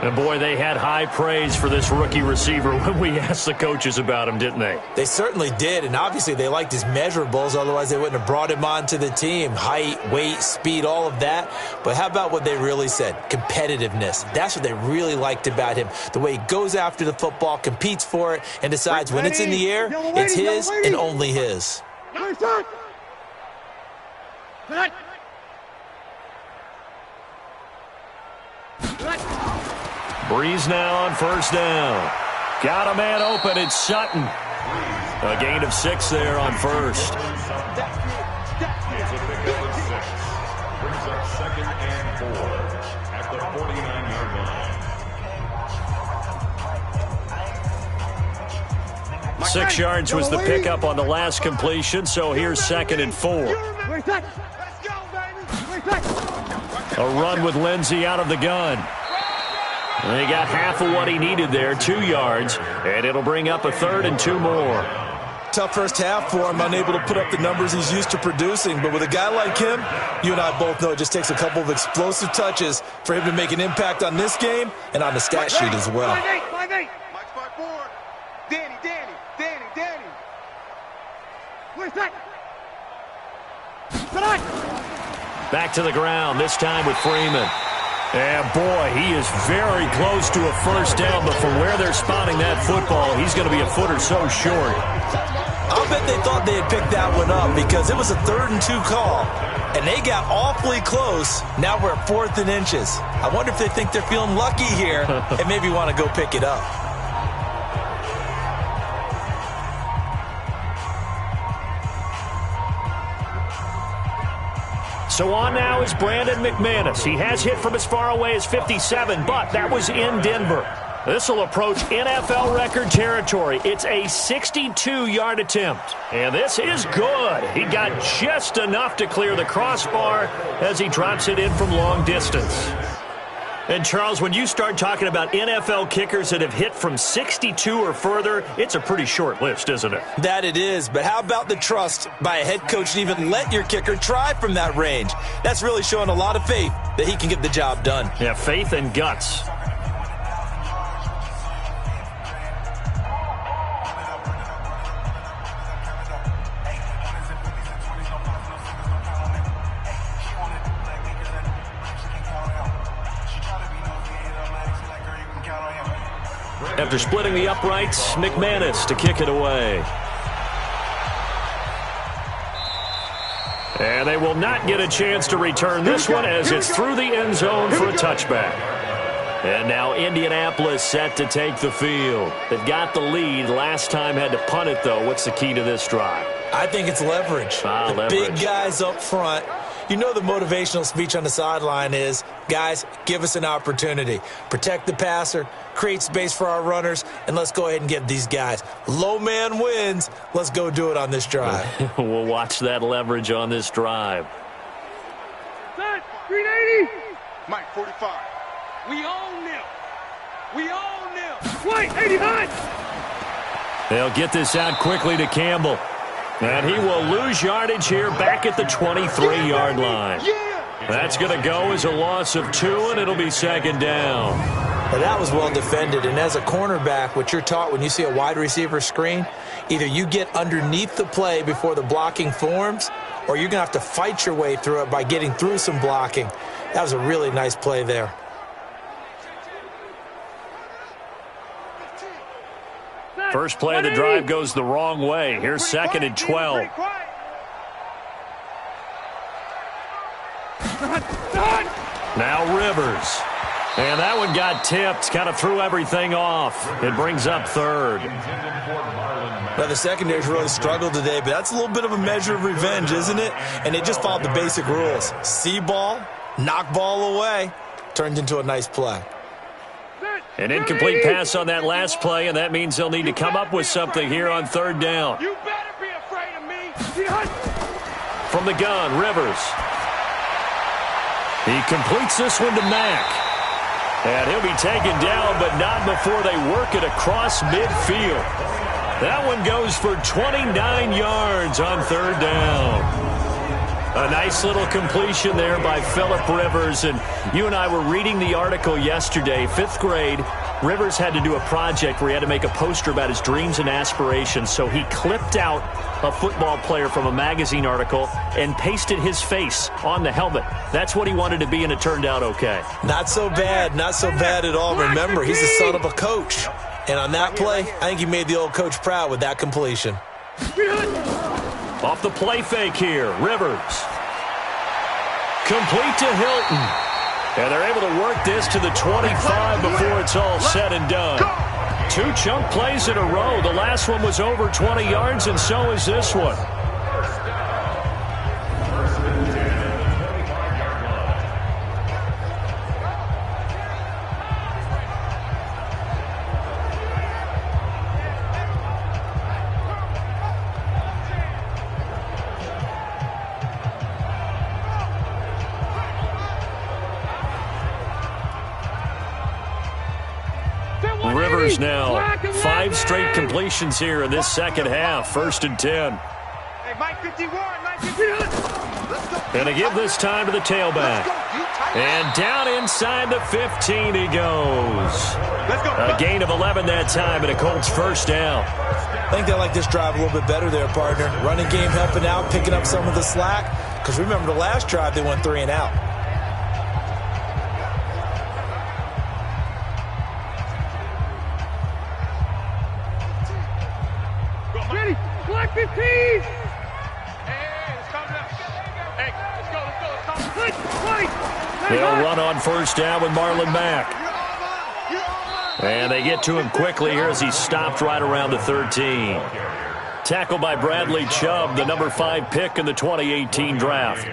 And, boy, they had high praise for this rookie receiver when we asked the coaches about him, didn't they? They certainly did, and obviously they liked his measurables. Otherwise, they wouldn't have brought him onto the team. Height, weight, speed, all of that. But how about what they really said? Competitiveness. That's what they really liked about him. The way he goes after the football, competes for it, and decides when it's in the air, it's his and only his. Brees now on first down. Got a man open. It's Sutton. A gain of 6 there on first. It's a pickup of 6. Brings up second and 4 at the 49-yard line. 6 yards was the pickup on the last completion, so here's second and 4. A run with Lindsey out of the gun. And he got half of what he needed there, 2 yards, and it'll bring up a third and 2 more. Tough first half for him, unable to put up the numbers he's used to producing. But with a guy like him, you and I both know it just takes a couple of explosive touches for him to make an impact on this game and on the stat sheet as well. 5-8. Danny. Where's that? Back to the ground, this time with Freeman. And, boy, he is very close to a first down, but from where they're spotting that football, he's going to be a foot or so short. I'll bet they thought they had picked that one up because it was a 3rd and 2 call, and they got awfully close. Now we're at 4th and inches. I wonder if they think they're feeling lucky here and maybe want to go pick it up. So on now is Brandon McManus. He has hit from as far away as 57, but that was in Denver. This will approach NFL record territory. It's a 62-yard attempt. And this is good. He got just enough to clear the crossbar as he drops it in from long distance. And, Charles, when you start talking about NFL kickers that have hit from 62 or further, it's a pretty short list, isn't it? That it is, but how about the trust by a head coach to even let your kicker try from that range? That's really showing a lot of faith that he can get the job done. Yeah, faith and guts. After splitting the uprights, McManus to kick it away. And they will not get a chance to return this one as it's through the end zone for a touchback. And now Indianapolis set to take the field. They've got the lead. Last time had to punt it, though. What's the key to this drive? I think it's leverage. Leverage. Big guys up front. You know the motivational speech on the sideline is, guys, give us an opportunity. Protect the passer, create space for our runners, and let's go ahead and get these guys. Low man wins. Let's go do it on this drive. We'll watch that leverage on this drive. Set, 380. Mike, 45. We own them. We own them. White, 80 high. They'll get this out quickly to Campbell. And he will lose yardage here back at the 23-yard line. That's going to go as a loss of 2, and it'll be second down. Well, that was well defended. And as a cornerback, what you're taught when you see a wide receiver screen, either you get underneath the play before the blocking forms, or you're going to have to fight your way through it by getting through some blocking. That was a really nice play there. First play of the drive goes the wrong way. Here's second and 12. Now Rivers. And that one got tipped, kind of threw everything off. It brings up third. Now, the secondary's really struggled today, but that's a little bit of a measure of revenge, isn't it? And they just followed the basic rules. See ball, knock ball away, turned into a nice play. An incomplete pass on that last play, and that means they'll need to come up with something here on third down. You better be afraid of me. From the gun, Rivers. He completes this one to Mack. And he'll be taken down, but not before they work it across midfield. That one goes for 29 yards on third down. A nice little completion there by Phillip Rivers. And you and I were reading the article yesterday, 5th grade. Rivers had to do a project where he had to make a poster about his dreams and aspirations. So he clipped out a football player from a magazine article and pasted his face on the helmet. That's what he wanted to be, and it turned out okay. Not so bad. Not so bad at all. Remember, he's the son of a coach. And on that play, I think he made the old coach proud with that completion. Off the play fake here, Rivers. Complete to Hilton. And they're able to work this to the 25 before it's all said and done. 2 chunk plays in a row. The last one was over 20 yards, and so is this one. Rivers now 5 straight completions here in this second half. 1st and 10. Hey, Mike 51, Mike 51. Going to give this time to the tailback. And down inside the 15 he goes. A gain of 11 that time, and a Colts first down. I think they like this drive a little bit better there, partner. Running game helping out, picking up some of the slack. Because remember, the last drive they went 3 and out. Black 15! Hey, let's come left. Hey, let's go. They'll run on first down with Marlon Mack. And they get to him quickly here as he stopped right around the 13. Tackled by Bradley Chubb, the number 5 pick in the 2018 draft.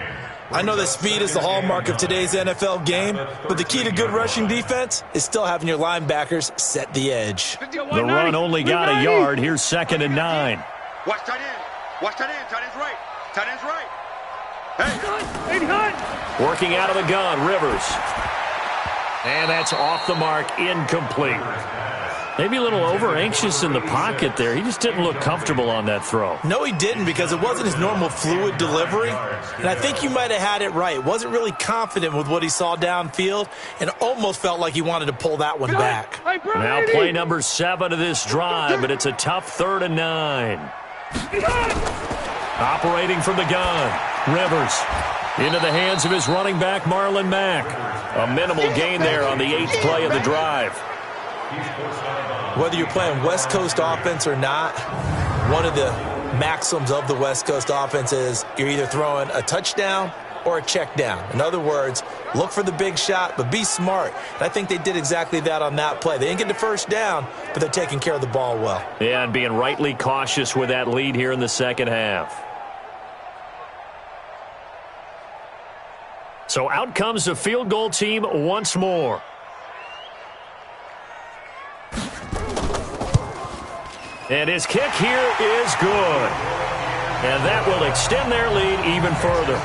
I know that speed is the hallmark of today's NFL game, but the key to good rushing defense is still having your linebackers set the edge. The run only got a yard. Here's 2nd and 9. Watch tight end. Watch tight end. Tight end's right. Tight end's right. Hey. Working out of the gun, Rivers. And that's off the mark, incomplete. Maybe a little over-anxious in the pocket there. He just didn't look comfortable on that throw. No, he didn't, because it wasn't his normal fluid delivery. And I think you might have had it right. Wasn't really confident with what he saw downfield and almost felt like he wanted to pull that one back. Now play number 7 of this drive, but it's a tough 3rd and 9. Operating from the gun, Rivers into the hands of his running back, Marlon Mack. A minimal gain there on the 8th play of the drive. Whether you're playing West Coast offense or not, one of the maxims of the West Coast offense is you're either throwing a touchdown or a check down. In other words, look for the big shot, but be smart. And I think they did exactly that on that play. They didn't get the first down, but they're taking care of the ball well. Yeah, and being rightly cautious with that lead here in the second half. So out comes the field goal team once more. And his kick here is good. And that will extend their lead even further.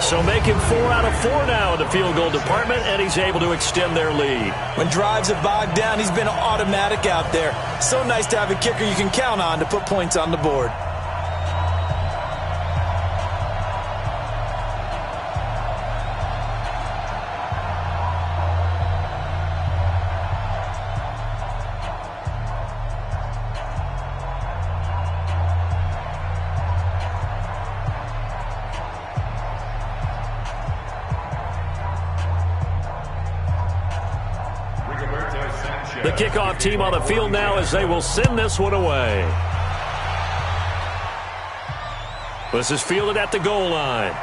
So making 4 out of 4 now in the field goal department, and he's able to extend their lead. When drives have bogged down, he's been automatic out there. So nice to have a kicker you can count on to put points on the board. The kickoff team on the field now as they will send this one away. This is fielded at the goal line.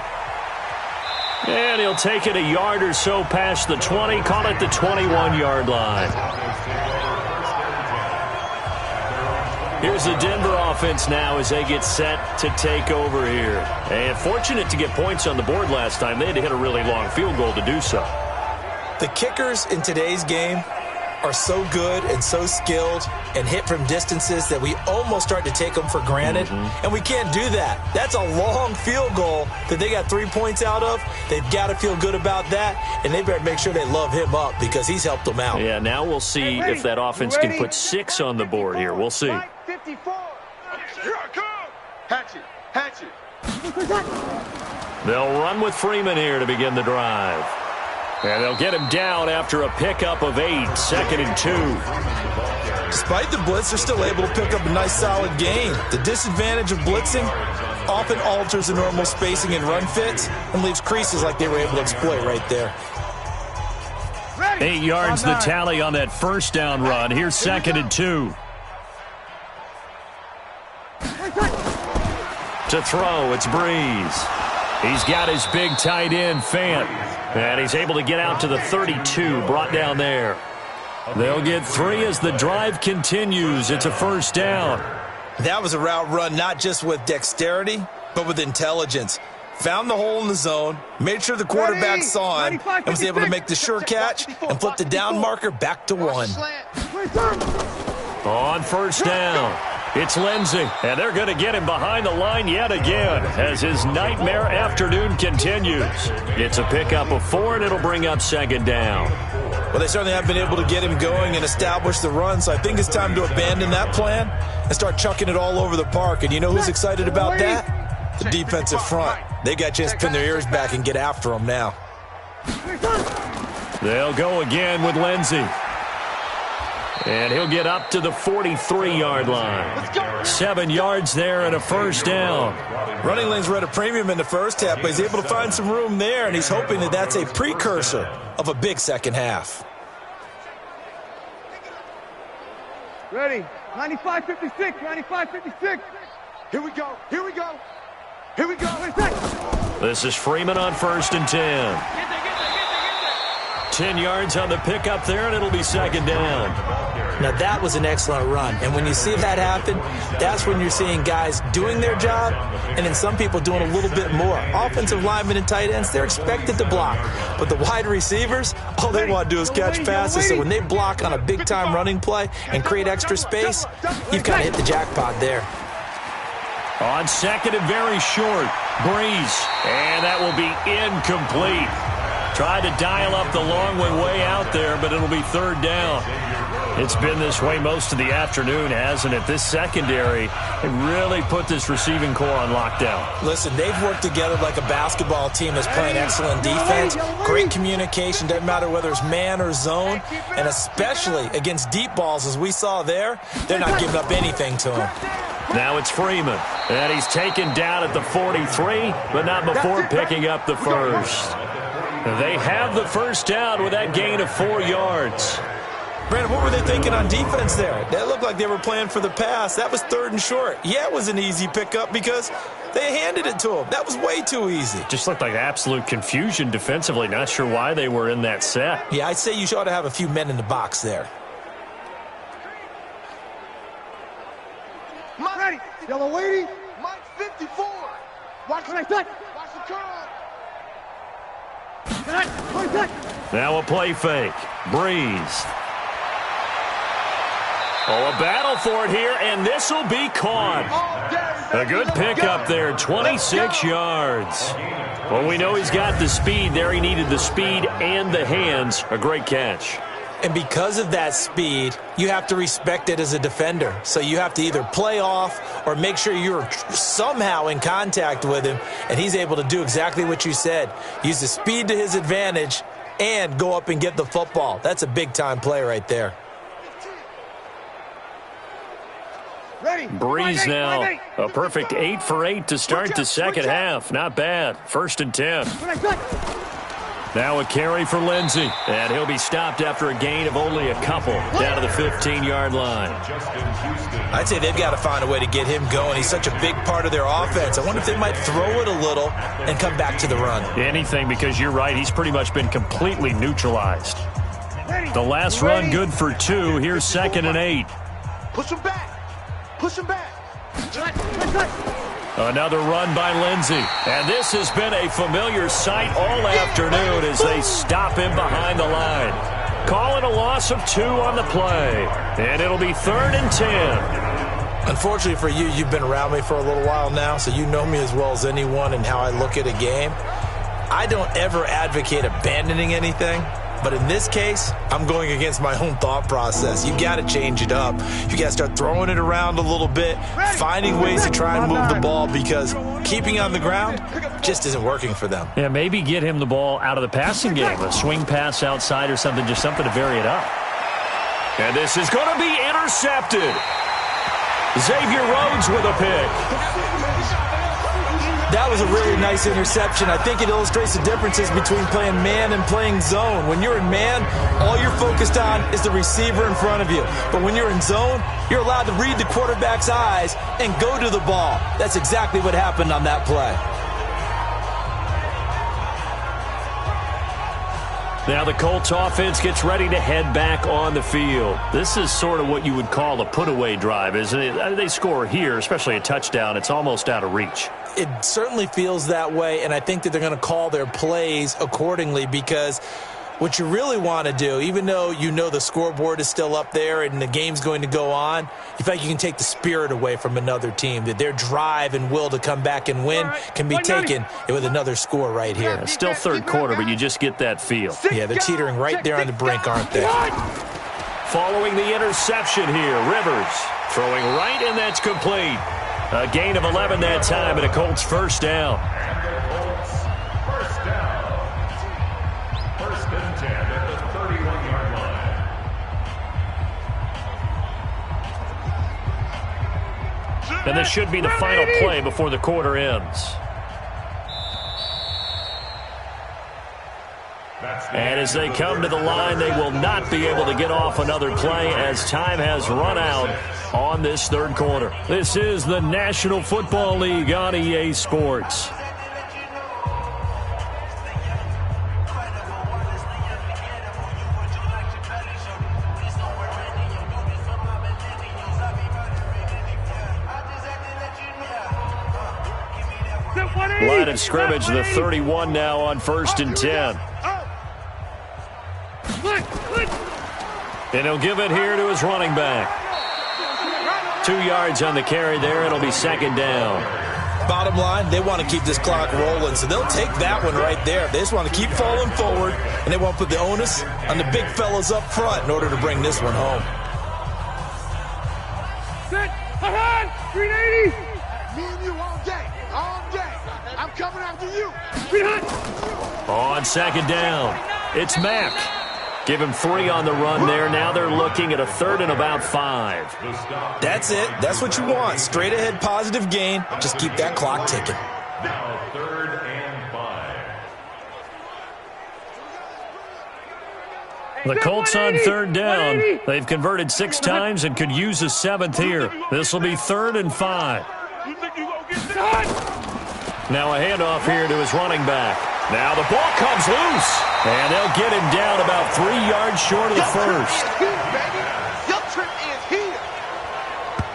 And he'll take it a yard or so past the 20, call it the 21-yard line. Here's the Denver offense now as they get set to take over here. And fortunate to get points on the board last time. They had to hit a really long field goal to do so. The kickers in today's game are so good and so skilled and hit from distances that we almost start to take them for granted. And we can't do that. That's a long field goal that they got 3 points out of. They've got to feel good about that, and they better make sure they love him up because he's helped them out. Yeah, now we'll see if that offense can put 6 on the board here. We'll see. 54. Here I come. Hatchet. Hatchet. They'll run with Freeman here to begin the drive. And they'll get him down after a pickup of 8, 2nd and 2. Despite the blitz, they're still able to pick up a nice solid gain. The disadvantage of blitzing often alters the normal spacing and run fits and leaves creases like they were able to exploit right there. 8 yards the tally on that first down run. Here's 2nd and 2. To throw, it's Breeze. He's got his big tight end, Fant. And he's able to get out to the 32, brought down there. They'll get 3 as the drive continues. It's a first down. That was a route run not just with dexterity, but with intelligence. Found the hole in the zone, made sure the quarterback saw him, and was able to make the sure catch and flip the down marker back to 1. On first down, it's Lindsey, and they're going to get him behind the line yet again as his nightmare afternoon continues. It's a pickup of 4, and it'll bring up 2nd down. Well, they certainly have been able to get him going and establish the run, so I think it's time to abandon that plan and start chucking it all over the park. And you know who's excited about that? The defensive front. They got a chance to pin their ears back and get after him now. They'll go again with Lindsey. And he'll get up to the 43-yard line. 7 yards there and a first down. Running lanes were at a premium in the first half, but he's able to find some room there, and he's hoping that that's a precursor of a big second half. Ready. 95-56. 95-56. Here we go. Here we go. Here we go. This is Freeman on 1st and 10. 10 yards on the pickup there, and it'll be 2nd down. Now, that was an excellent run. And when you see that happen, that's when you're seeing guys doing their job and then some people doing a little bit more. Offensive linemen and tight ends, they're expected to block. But the wide receivers, all they want to do is catch passes. So when they block on a big-time running play and create extra space, you've kind of hit the jackpot there. On 2nd and very short, Breeze. And that will be incomplete. Tried to dial up the long one way out there, but it'll be 3rd down. It's been this way most of the afternoon, hasn't it? This secondary really put this receiving core on lockdown. Listen, they've worked together like a basketball team that's playing excellent defense. Great communication, doesn't matter whether it's man or zone, and especially against deep balls as we saw there, they're not giving up anything to him. Now it's Freeman, and he's taken down at the 43, but not before picking up the first. They have the first down with that gain of 4 yards. Brandon, what were they thinking on defense there? That looked like they were playing for the pass. That was 3rd and short. Yeah, it was an easy pickup because they handed it to him. That was way too easy. Just looked like absolute confusion defensively. Not sure why they were in that set. Yeah, I'd say you ought to have a few men in the box there. Ready. Yellow lady. Mike 54. Watch what I said. Watch the curl. Now a play fake. Breeze. Oh, a battle for it here, and this will be caught. A good pickup there, 26 yards. Well, we know he's got the speed there. He needed the speed and the hands. A great catch. And because of that speed, you have to respect it as a defender. So you have to either play off or make sure you're somehow in contact with him, and he's able to do exactly what you said. Use the speed to his advantage and go up and get the football. That's a big-time play right there. Breeze now, a perfect 8 for 8 to start the second half. Not bad. 1st and 10. Now a carry for Lindsey, and he'll be stopped after a gain of only a couple down to the 15-yard line. I'd say they've got to find a way to get him going. He's such a big part of their offense. I wonder if they might throw it a little and come back to the run. Anything, because you're right. He's pretty much been completely neutralized. The last run good for 2. Here's 2nd and 8. Push him back. Push him back. Another run by Lindsey. And this has been a familiar sight all afternoon as they stop him behind the line. Call it a loss of 2 on the play. And it'll be 3rd and 10. Unfortunately for you, you've been around me for a little while now, so you know me as well as anyone and how I look at a game. I don't ever advocate abandoning anything. But in this case, I'm going against my own thought process. You got to change it up. You got to start throwing it around a little bit, finding ways to try and move the ball, because keeping on the ground just isn't working for them. Yeah, maybe get him the ball out of the passing game, a swing pass outside or something, just something to vary it up. And this is going to be intercepted. Xavier Rhodes with a pick. That was a really nice interception. I think it illustrates the differences between playing man and playing zone. When you're in man, all you're focused on is the receiver in front of you. But when you're in zone, you're allowed to read the quarterback's eyes and go to the ball. That's exactly what happened on that play. Now the Colts offense gets ready to head back on the field. This is sort of what you would call a put-away drive, isn't it? They score here, especially a touchdown. It's almost out of reach. It certainly feels that way, and I think that they're going to call their plays accordingly, because what you really want to do, even though you know the scoreboard is still up there and the game's going to go on, you feel like you can take the spirit away from another team, that their drive and will to come back and win can be taken with another score right here. It's still third quarter, but you just get that feel. Yeah, they're teetering right there on the brink, aren't they? Following the interception here, Rivers throwing right, and that's complete. A gain of 11 that time, and a Colts first down. First down. 1st and 10 at the 31-yard line. And this should be the final play before the quarter ends. And as they come to the line, they will not be able to get off another play as time has run out on this third quarter. This is the National Football League on EA Sports. Line of scrimmage, the 31 now on 1st and 10. And he'll give it here to his running back. 2 yards on the carry there. It'll be 2nd down. Bottom line, they want to keep this clock rolling, so they'll take that one right there. They just want to keep falling forward, and they want to put the onus on the big fellas up front in order to bring this one home. Set, ahead, 380. Me and you all day, all day. I'm coming after you. On 2nd down, it's Mack. Give him 3 on the run there. Now they're looking at a 3rd and about 5. That's it. That's what you want. Straight ahead, positive gain. Just keep that clock ticking. Now 3rd and 5. The Colts on 3rd down. They've converted 6 times and could use a 7th here. This will be 3rd and 5. Now a handoff here to his running back. Now the ball comes loose, and they'll get him down about 3 yards short of the first. Your trip is here.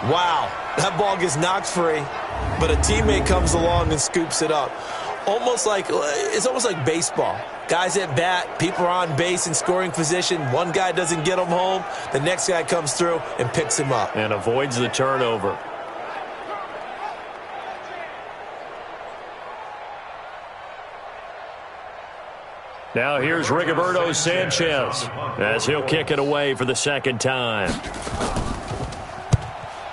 Wow, that ball gets knocked free, but a teammate comes along and scoops it up. Almost like it's almost like baseball. Guys at bat, people are on base in scoring position. One guy doesn't get him home. The next guy comes through and picks him up. And avoids the turnover. Now here's Rigoberto Sanchez as he'll kick it away for the second time.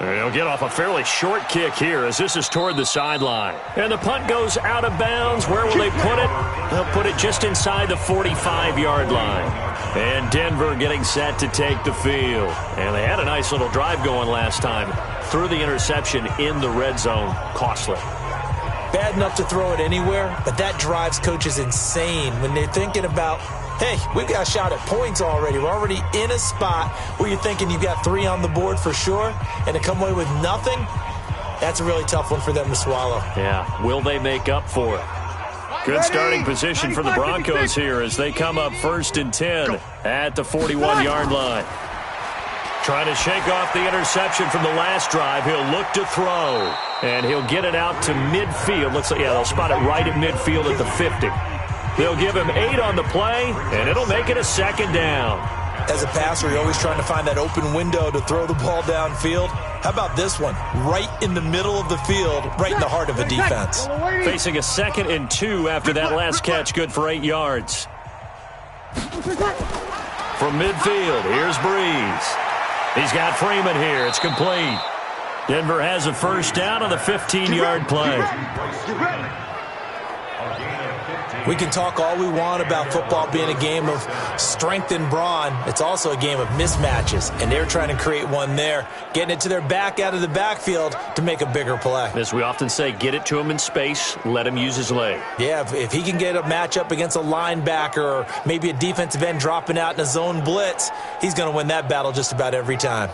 He'll get off a fairly short kick here as this is toward the sideline. And the punt goes out of bounds. Where will they put it? They'll put it just inside the 45-yard line. And Denver getting set to take the field. And they had a nice little drive going last time. Threw the interception in the red zone. Costly. Bad enough to throw it anywhere, but that drives coaches insane when they're thinking about, hey, we've got a shot at points already. We're already in a spot where you're thinking you've got 3 on the board for sure, and to come away with nothing, that's a really tough one for them to swallow. Yeah, will they make up for it? Good starting position for the Broncos here as they come up 1st and 10 at the 41-yard line. Trying to shake off the interception from the last drive. He'll look to throw, and he'll get it out to midfield. Looks like, yeah, they'll spot it right at midfield at the 50. They'll give him 8 on the play, and it'll make it a 2nd down. As a passer, you're always trying to find that open window to throw the ball downfield. How about this one? Right in the middle of the field, right in the heart of a defense. Facing a 2nd and 2 after that last catch, good for 8 yards. From midfield, here's Breeze. He's got Freeman here. It's complete. Denver has a 1st down on the 15-yard play. We can talk all we want about football being a game of strength and brawn. It's also a game of mismatches, and they're trying to create one there, getting it to their back out of the backfield to make a bigger play. As we often say, get it to him in space, let him use his leg. Yeah, if he can get a matchup against a linebacker or maybe a defensive end dropping out in a zone blitz, he's going to win that battle just about every time.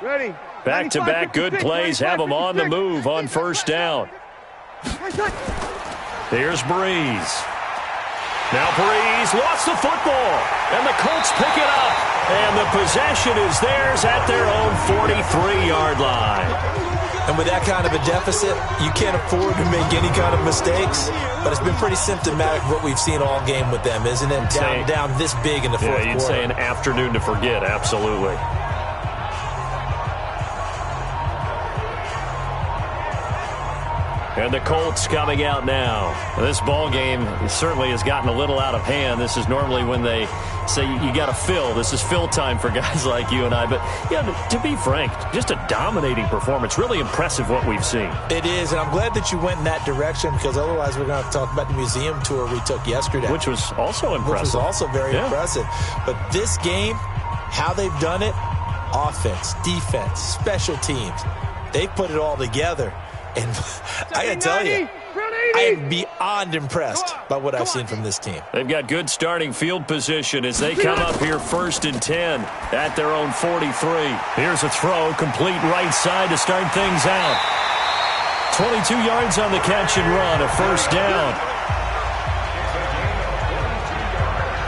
Ready. Back-to-back good plays have them on the move on 1st down. Here's Breeze. Now Breeze lost the football, and the Colts pick it up. And the possession is theirs at their own 43-yard line. And with that kind of a deficit, you can't afford to make any kind of mistakes. But it's been pretty symptomatic of what we've seen all game with them, isn't it? Down this big in the fourth quarter. Yeah, you'd say an afternoon to forget, absolutely. And the Colts coming out now. This ball game certainly has gotten a little out of hand. This is normally when they say you got to fill. This is fill time for guys like you and I. But, yeah, to be frank, just a dominating performance. Really impressive what we've seen. It is, and I'm glad that you went in that direction because otherwise we're going to have to talk about the museum tour we took yesterday. Which was also impressive. Which was also very impressive. But this game, how they've done it, offense, defense, special teams, they put it all together. And I got to tell you, I am beyond impressed by what I've seen from this team. They've got good starting field position as they come up here 1st and 10 at their own 43. Here's a throw, complete right side to start things out. 22 yards on the catch and run, a 1st down.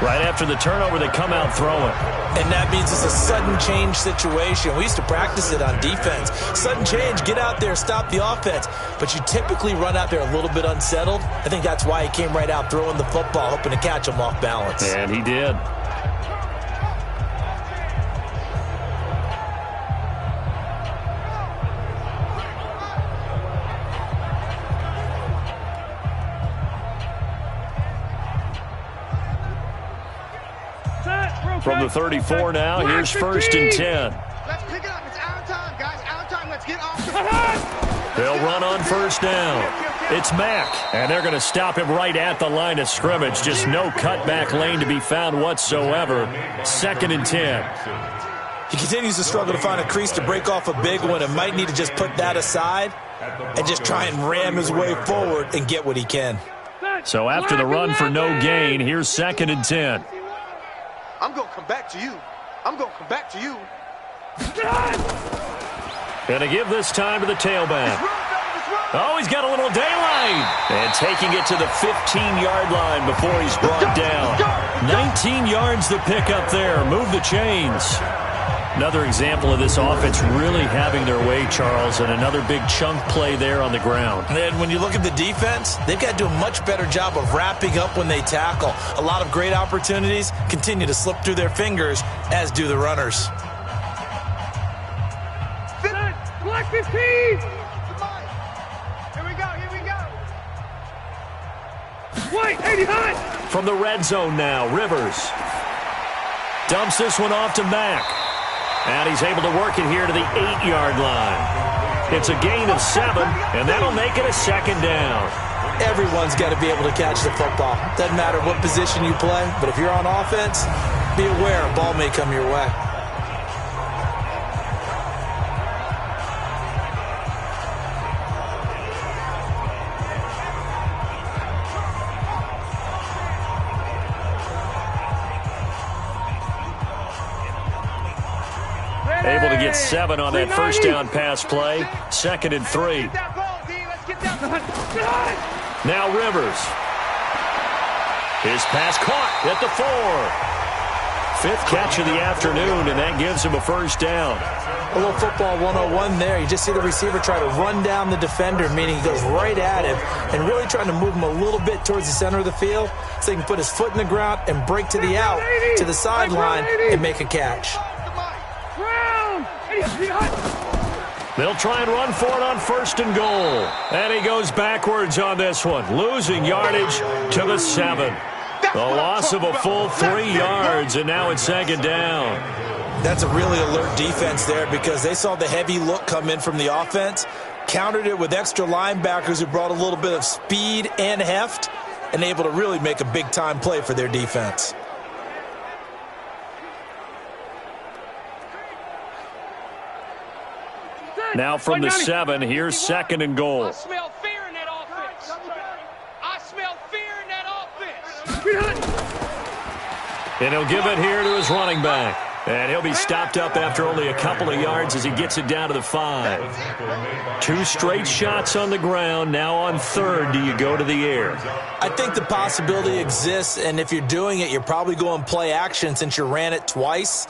Right after the turnover, they come out throwing. And that means it's a sudden change situation. We used to practice it on defense. Sudden change, get out there, stop the offense. But you typically run out there a little bit unsettled. I think that's why he came right out throwing the football, hoping to catch him off balance. And he did. From the 34 now, here's 1st and 10. Let's pick it up. It's our time, guys. Our time. Let's get off the They'll run on 1st down. It's Mack, and they're going to stop him right at the line of scrimmage. Just no cutback lane to be found whatsoever. 2nd and 10. He continues to struggle to find a crease to break off a big one and might need to just put that aside and just try and ram his way forward and get what he can. So after the run for no gain, here's 2nd and 10. I'm going to come back to you. I'm going to come back to you. Going to give this time to the tailback. Oh, he's got a little daylight. And taking it to the 15-yard line before he's brought down. 19 yards the pick up there. Move the chains. Another example of this offense really having their way, Charles, and another big chunk play there on the ground. And when you look at the defense, they've got to do a much better job of wrapping up when they tackle. A lot of great opportunities continue to slip through their fingers, as do the runners. Black 15! Here we go, here we go! White, 80 high! From the red zone now, Rivers dumps this one off to Mack. And he's able to work it here to the 8-yard line. It's a gain of 7, and that'll make it a second down. Everyone's got to be able to catch the football. Doesn't matter what position you play, but if you're on offense, be aware a ball may come your way. Able to get 7 on that first down pass play. 2nd and 3. Now Rivers. His pass caught at the 4. 5th catch of the afternoon, and that gives him a first down. A little football 101 there. You just see the receiver try to run down the defender, meaning he goes right at him and really trying to move him a little bit towards the center of the field so he can put his foot in the ground and break to the out, to the sideline, and make a catch. They'll try and run for it on 1st and goal. And he goes backwards on this one, losing yardage to the 7. The loss of a full 3 yards, and now it's 2nd down. That's a really alert defense there because they saw the heavy look come in from the offense, countered it with extra linebackers who brought a little bit of speed and heft, and able to really make a big-time play for their defense. Now from the 7, here's 2nd and goal. I smell fear in that offense. I smell fear in that offense. And he'll give it here to his running back. And he'll be stopped up after only a couple of yards as he gets it down to the 5. 2 straight shots on the ground. Now on 3rd, do you go to the air? I think the possibility exists, and if you're doing it, you're probably going play action since you ran it twice.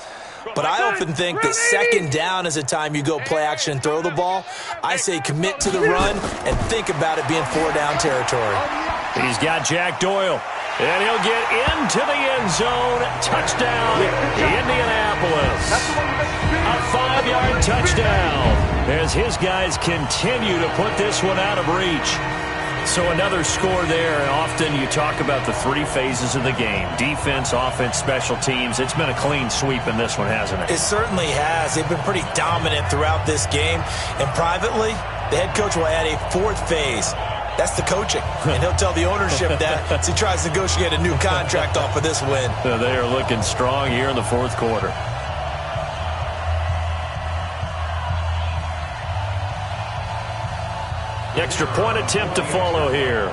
But I often think that 2nd down is a time you go play action and throw the ball. I say commit to the run and think about it being 4-down territory. He's got Jack Doyle. And he'll get into the end zone. Touchdown, Indianapolis. A 5-yard touchdown as his guys continue to put this one out of reach. So another score there, and often you talk about the 3 phases of the game. Defense, offense, special teams. It's been a clean sweep in this one, hasn't it? It certainly has. They've been pretty dominant throughout this game. And privately, the head coach will add a 4th phase. That's the coaching. And he'll tell the ownership that as he tries to negotiate a new contract off of this win. They are looking strong here in the 4th quarter. Extra point attempt to follow here.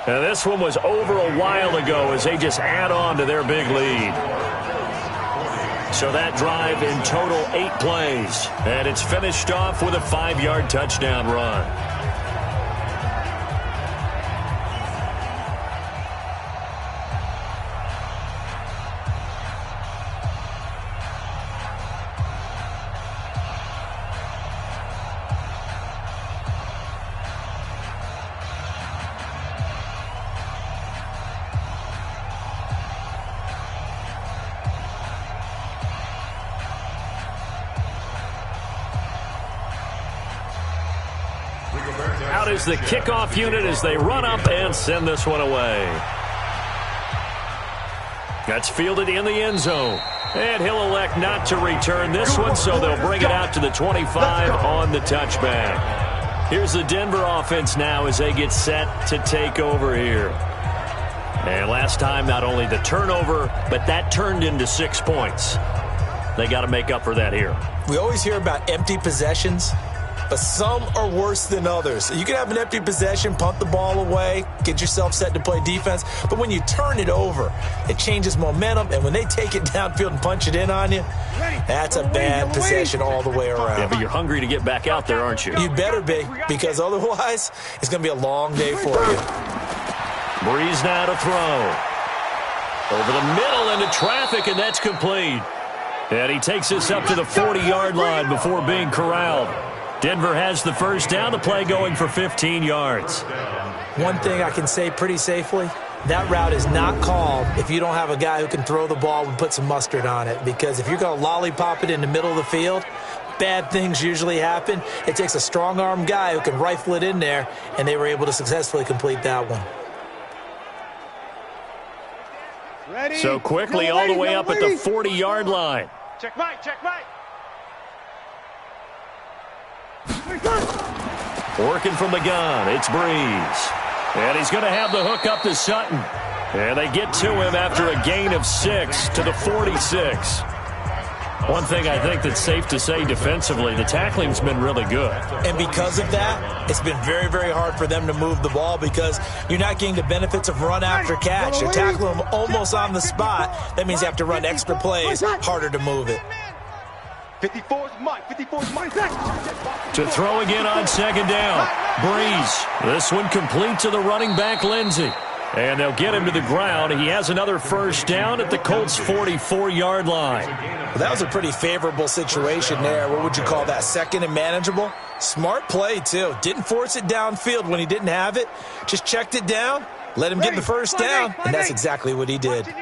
And this one was over a while ago as they just add on to their big lead. So that drive in total 8 plays. And it's finished off with a 5-yard touchdown run. Out is the kickoff unit as they run up and send this one away. That's fielded in the end zone. And he'll elect not to return this one, so they'll bring it out to the 25 on the touchback. Here's the Denver offense now as they get set to take over here. And last time, not only the turnover, but that turned into 6 points. They got to make up for that here. We always hear about empty possessions, but some are worse than others. You can have an empty possession, punt the ball away, get yourself set to play defense, but when you turn it over, it changes momentum, and when they take it downfield and punch it in on you, that's a bad possession all the way around. Yeah, but you're hungry to get back out there, aren't you? You better be, because otherwise, it's going to be a long day for you. Breeze now to throw. Over the middle into traffic, and that's complete. And he takes this up to the 40-yard line before being corralled. Denver has the first down, the play going for 15 yards. One thing I can say pretty safely, that route is not called if you don't have a guy who can throw the ball and put some mustard on it. Because if you're going to lollipop it in the middle of the field, bad things usually happen. It takes a strong-arm guy who can rifle it in there, and they were able to successfully complete that one. Ready? So quickly all the way up at the 40-yard line. Check Mike, check Mike. Working from the gun, it's Breeze. And he's going to have the hook up to Sutton. And they get to him after a gain of 6 to the 46. One thing I think that's safe to say defensively, the tackling's been really good. And because of that, it's been very, very hard for them to move the ball because you're not getting the benefits of run after catch. You're tackling them almost on the spot. That means you have to run extra plays, harder to move it. 54's Mike, 54's Mike. To throw again on second down. Breeze. This one complete to the running back, Lindsey. And they'll get him to the ground. He has another first down at the Colts' 44-yard line. Well, that was a pretty favorable situation there. What would you call that? Second and manageable? Smart play, too. Didn't force it downfield when he didn't have it. Just checked it down, let him get the first down, and that's exactly what he did.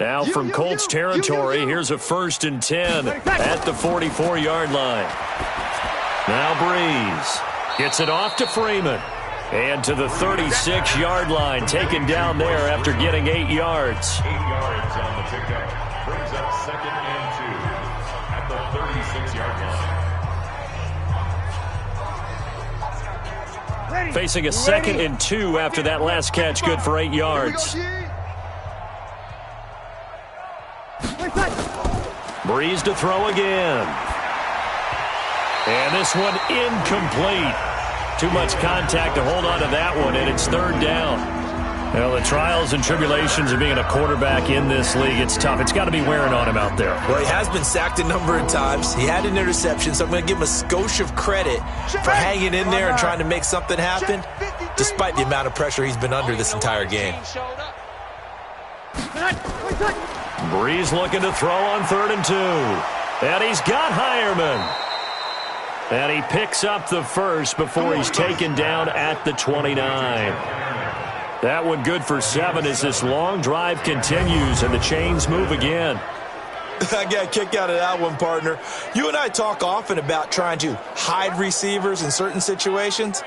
Now from Colts territory, here's a 1st and 10 at the 44-yard line. Now Breeze gets it off to Freeman. And to the 36-yard line, taken down there after getting 8 yards. 8 yards on the pickup. Brings up 2nd and 2 at the 36-yard line. Facing a 2nd and 2 after that last catch, good for 8 yards. Breeze to throw again. And this one incomplete. Too much contact to hold on to that one, and it's 3rd down. Well, the trials and tribulations of being a quarterback in this league, it's tough. It's got to be wearing on him out there. Well, he has been sacked a number of times. He had an interception, so I'm going to give him a skosh of credit for hanging in there and trying to make something happen, despite the amount of pressure he's been under this entire game. Breeze looking to throw on 3rd and 2. And he's got Hireman. And he picks up the first before he's taken down at the 29. That one good for 7 as this long drive continues and the chains move again. I got a kick out of that one, partner. You and I talk often about trying to hide receivers in certain situations,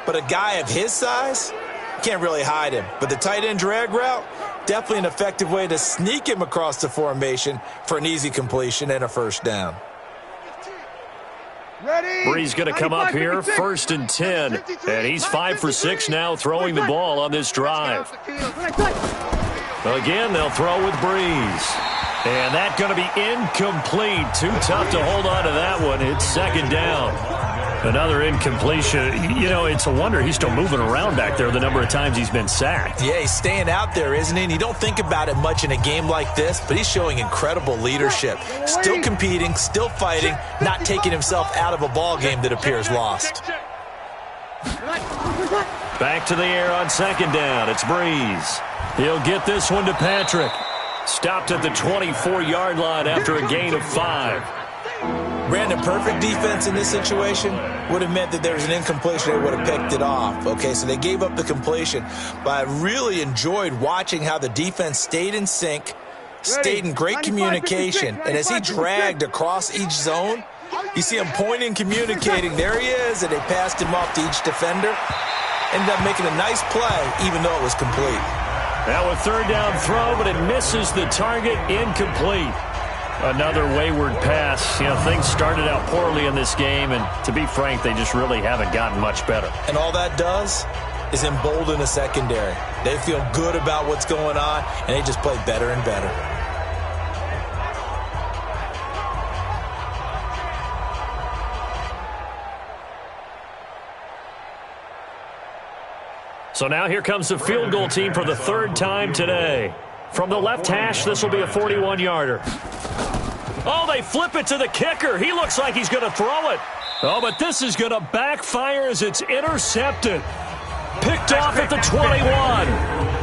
but a guy of his size can't really hide him. But the tight end drag route, definitely an effective way to sneak him across the formation for an easy completion and a first down. Breeze going to come up here, 1st and 10, and he's 5 for 6 now throwing the ball on this drive. Well, again, they'll throw with Breeze. And that's going to be incomplete. Too tough to hold on to that one. It's 2nd down. Another incompletion. You know, it's a wonder he's still moving around back there the number of times he's been sacked. Yeah, he's staying out there, isn't he? And you don't think about it much in a game like this, but he's showing incredible leadership. Still competing, still fighting, not taking himself out of a ball game that appears lost. Back to the air on 2nd down. It's Breeze. He'll get this one to Patrick. Stopped at the 24-yard line after a gain of 5. Brandon, perfect defense in this situation would have meant that there was an incompletion. They would have picked it off. Okay, so they gave up the completion. But I really enjoyed watching how the defense stayed in sync, stayed in great communication. And as he dragged across each zone, you see him pointing, communicating. There he is, and they passed him off to each defender. Ended up making a nice play, even though it was complete. Now a 3rd down throw, but it misses the target, incomplete. Another wayward pass. You know, things started out poorly in this game, and to be frank, they just really haven't gotten much better. And all that does is embolden the secondary. They feel good about what's going on, and they just play better and better. So now here comes the field goal team for the 3rd time today. From the left hash, this will be a 41-yarder. Oh, they flip it to the kicker. He looks like he's going to throw it. Oh, but this is going to backfire as it's intercepted. Picked off at the 21.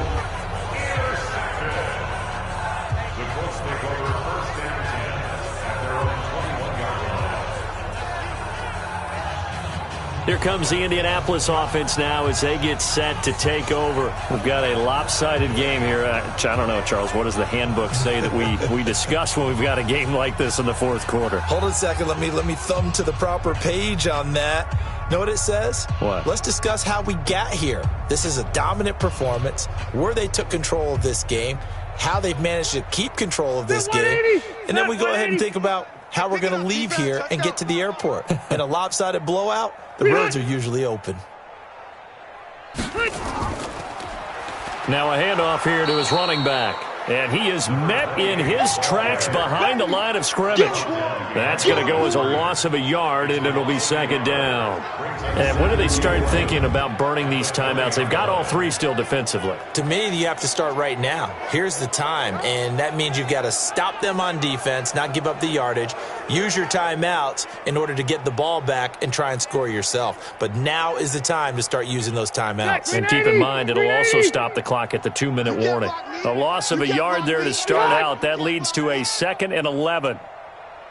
Here comes the Indianapolis offense now as they get set to take over. We've got a lopsided game here. I don't know, Charles, what does the handbook say that we discuss when we've got a game like this in the fourth quarter? Hold on a second. Let me thumb to the proper page on that. Know what it says? What? Let's discuss how we got here. This is a dominant performance, where they took control of this game, how they've managed to keep control of this game, and then we go ahead and think about how we're going to leave here and get to the airport. In a lopsided blowout, the roads are usually open. Now a handoff here to his running back. And he is met in his tracks behind the line of scrimmage. That's going to go as a loss of a yard, and it'll be second down. And when do they start thinking about burning these timeouts? They've got all three still defensively. To me, you have to start right now. Here's the time, and that means you've got to stop them on defense, not give up the yardage, use your timeouts in order to get the ball back and try and score yourself. But now is the time to start using those timeouts. And keep in mind, it'll also stop the clock at the 2-minute warning. A loss of a yard there to start out. That leads to a 2nd and 11.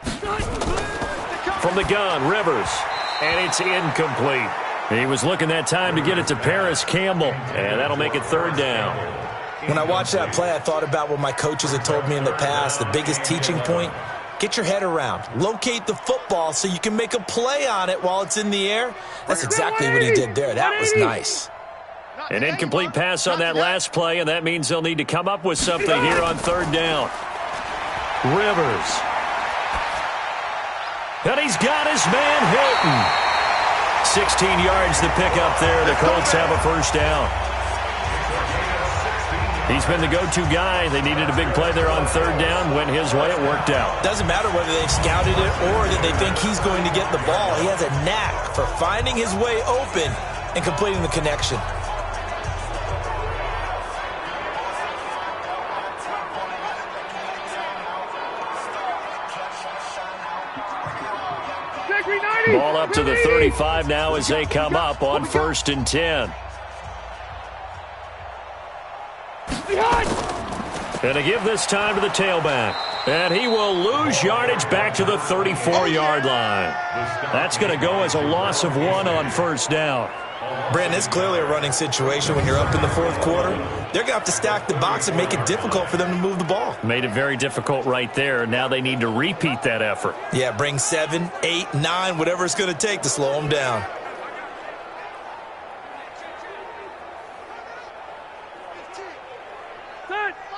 From the gun, Rivers. And it's incomplete. He was looking that time to get it to Paris Campbell. And that'll make it third down. When I watched that play, I thought about what my coaches had told me in the past. The biggest teaching point, get your head around. Locate the football so you can make a play on it while it's in the air. That's exactly what he did there. That was nice. An incomplete pass on that last play, and that means they'll need to come up with something here on third down. Rivers. And he's got his man Hilton. 16 yards to pick up there. The Colts have a first down. He's been the go-to guy. They needed a big play there on third down. Went his way. It worked out. Doesn't matter whether they've scouted it or that they think he's going to get the ball. He has a knack for finding his way open and completing the connection. Ball up to the 35 now as they come up on 1st and 10. And to give this time to the tailback. And he will lose yardage back to the 34-yard line. That's going to go as a loss of 1 on first down. Brandon, it's clearly a running situation when you're up in the fourth quarter. They're going to have to stack the box and make it difficult for them to move the ball. Made it very difficult right there. Now they need to repeat that effort. Yeah, bring 7, 8, 9, whatever it's going to take to slow them down.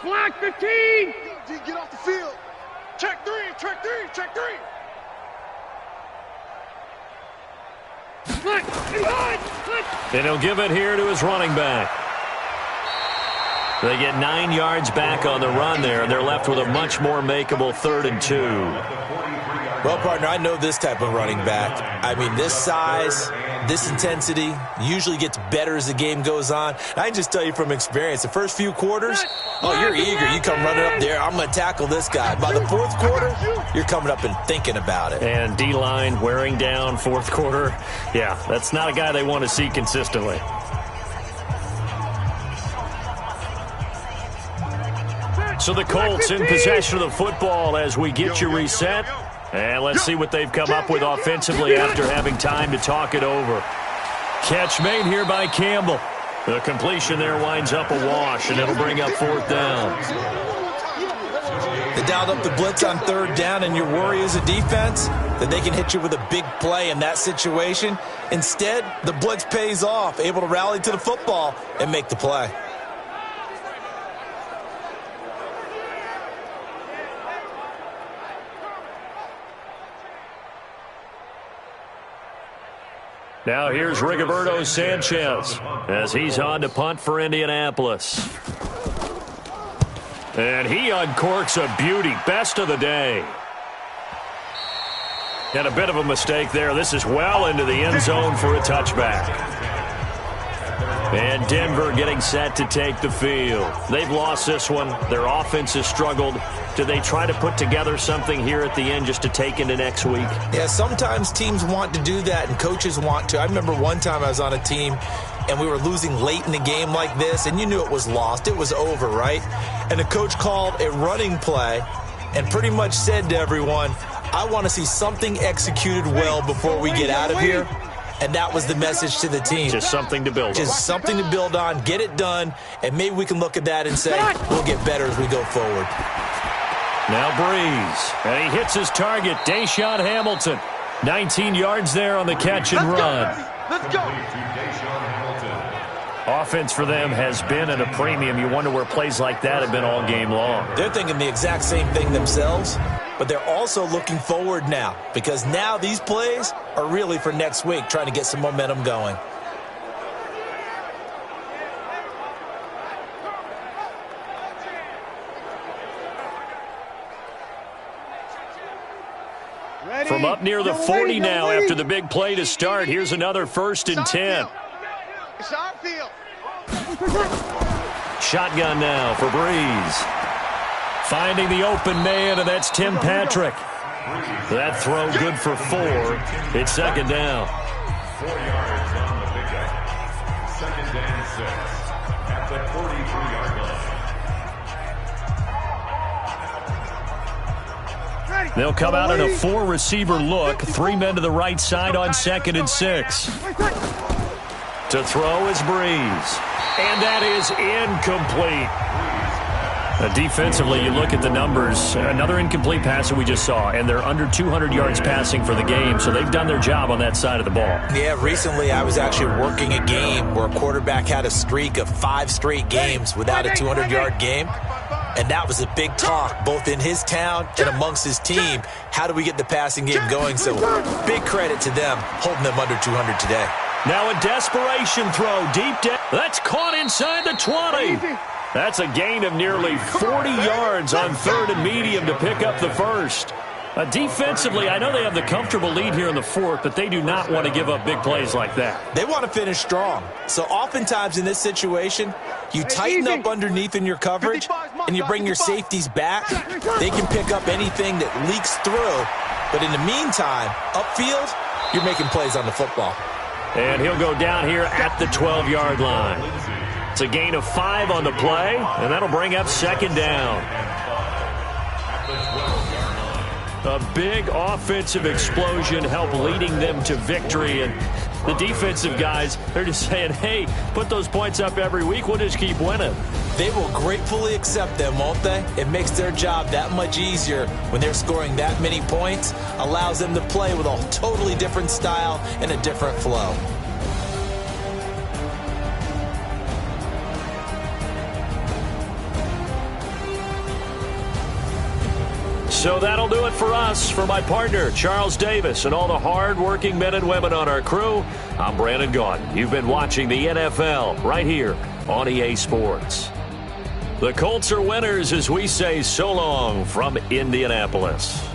Black 15! Get off the field. Check 3, check 3, check 3. And he'll give it here to his running back. They get 9 yards back on the run there, and they're left with a much more makeable 3rd and 2. Well, partner, I know this type of running back. I mean, this size, this intensity usually gets better as the game goes on. I can just tell you from experience, the first few quarters, oh, you're eager. You come running up there, I'm going to tackle this guy. By the fourth quarter, you're coming up and thinking about it. And D-line wearing down fourth quarter. Yeah, that's not a guy they want to see consistently. So the Colts in possession of the football as we get you reset. And let's see what they've come up with offensively after having time to talk it over. Catch made here by Campbell. The completion there winds up a wash, and it'll bring up 4th down. They dialed up the blitz on 3rd down, and your worry as a defense that they can hit you with a big play in that situation. Instead, the blitz pays off, able to rally to the football and make the play. Now here's Rigoberto Sanchez as he's on to punt for Indianapolis. And he uncorks a beauty. Best of the day. And a bit of a mistake there. This is well into the end zone for a touchback. And Denver getting set to take the field. They've lost this one. Their offense has struggled. Do they try to put together something here at the end just to take into next week? Yeah, sometimes teams want to do that and coaches want to. I remember one time I was on a team and we were losing late in the game like this, and you knew it was lost. It was over, right? And the coach called a running play and pretty much said to everyone, I want to see something executed well before we get out of here. And that was the message to the team. Just something to build on. Just something to build on, get it done, and maybe we can look at that and say, we'll get better as we go forward. Now Breeze, and he hits his target, Deshaun Hamilton. 19 yards there on the catch and run. Let's go. Offense for them has been at a premium. You wonder where plays like that have been all game long. They're thinking the exact same thing themselves, but they're also looking forward now because now these plays are really for next week, trying to get some momentum going. From up near the 40 now after the big play to start. Here's another 1st and 10. It's our field. Shotgun now for Breeze. Finding the open man, and that's Tim Patrick. That throw good for 4. It's 2nd down. 4 yards on the pickup. 2nd and 6 at the 43-yard line. They'll come out in a 4-receiver look. 3 men to the right side on 2nd and 6. To throw is Breeze. And that is incomplete. Defensively, you look at the numbers. Another incomplete pass that we just saw, and they're under 200 yards passing for the game, so they've done their job on that side of the ball. Yeah, recently I was actually working a game where a quarterback had a streak of 5 straight games without a 200-yard game, and that was a big talk both in his town and amongst his team. How do we get the passing game going? So big credit to them holding them under 200 today. Now a desperation throw deep down. That's caught inside the 20. That's a gain of nearly 40 yards on 3rd and medium to pick up the 1st. Defensively, I know they have the comfortable lead here in the 4th, but they do not want to give up big plays like that. They want to finish strong. So oftentimes in this situation, you tighten up underneath in your coverage, and you bring your safeties back. They can pick up anything that leaks through. But in the meantime, upfield, you're making plays on the football. And he'll go down here at the 12-yard line. It's a gain of 5 on the play, and that'll bring up 2nd down. A big offensive explosion helped leading them to victory, and the defensive guys, they're just saying, hey, put those points up every week, we'll just keep winning. They will gratefully accept them, won't they? It makes their job that much easier when they're scoring that many points, allows them to play with a totally different style and a different flow. So that'll do it for us. For my partner, Charles Davis, and all the hard-working men and women on our crew, I'm Brandon Gaudin. You've been watching the NFL right here on EA Sports. The Colts are winners as we say so long from Indianapolis.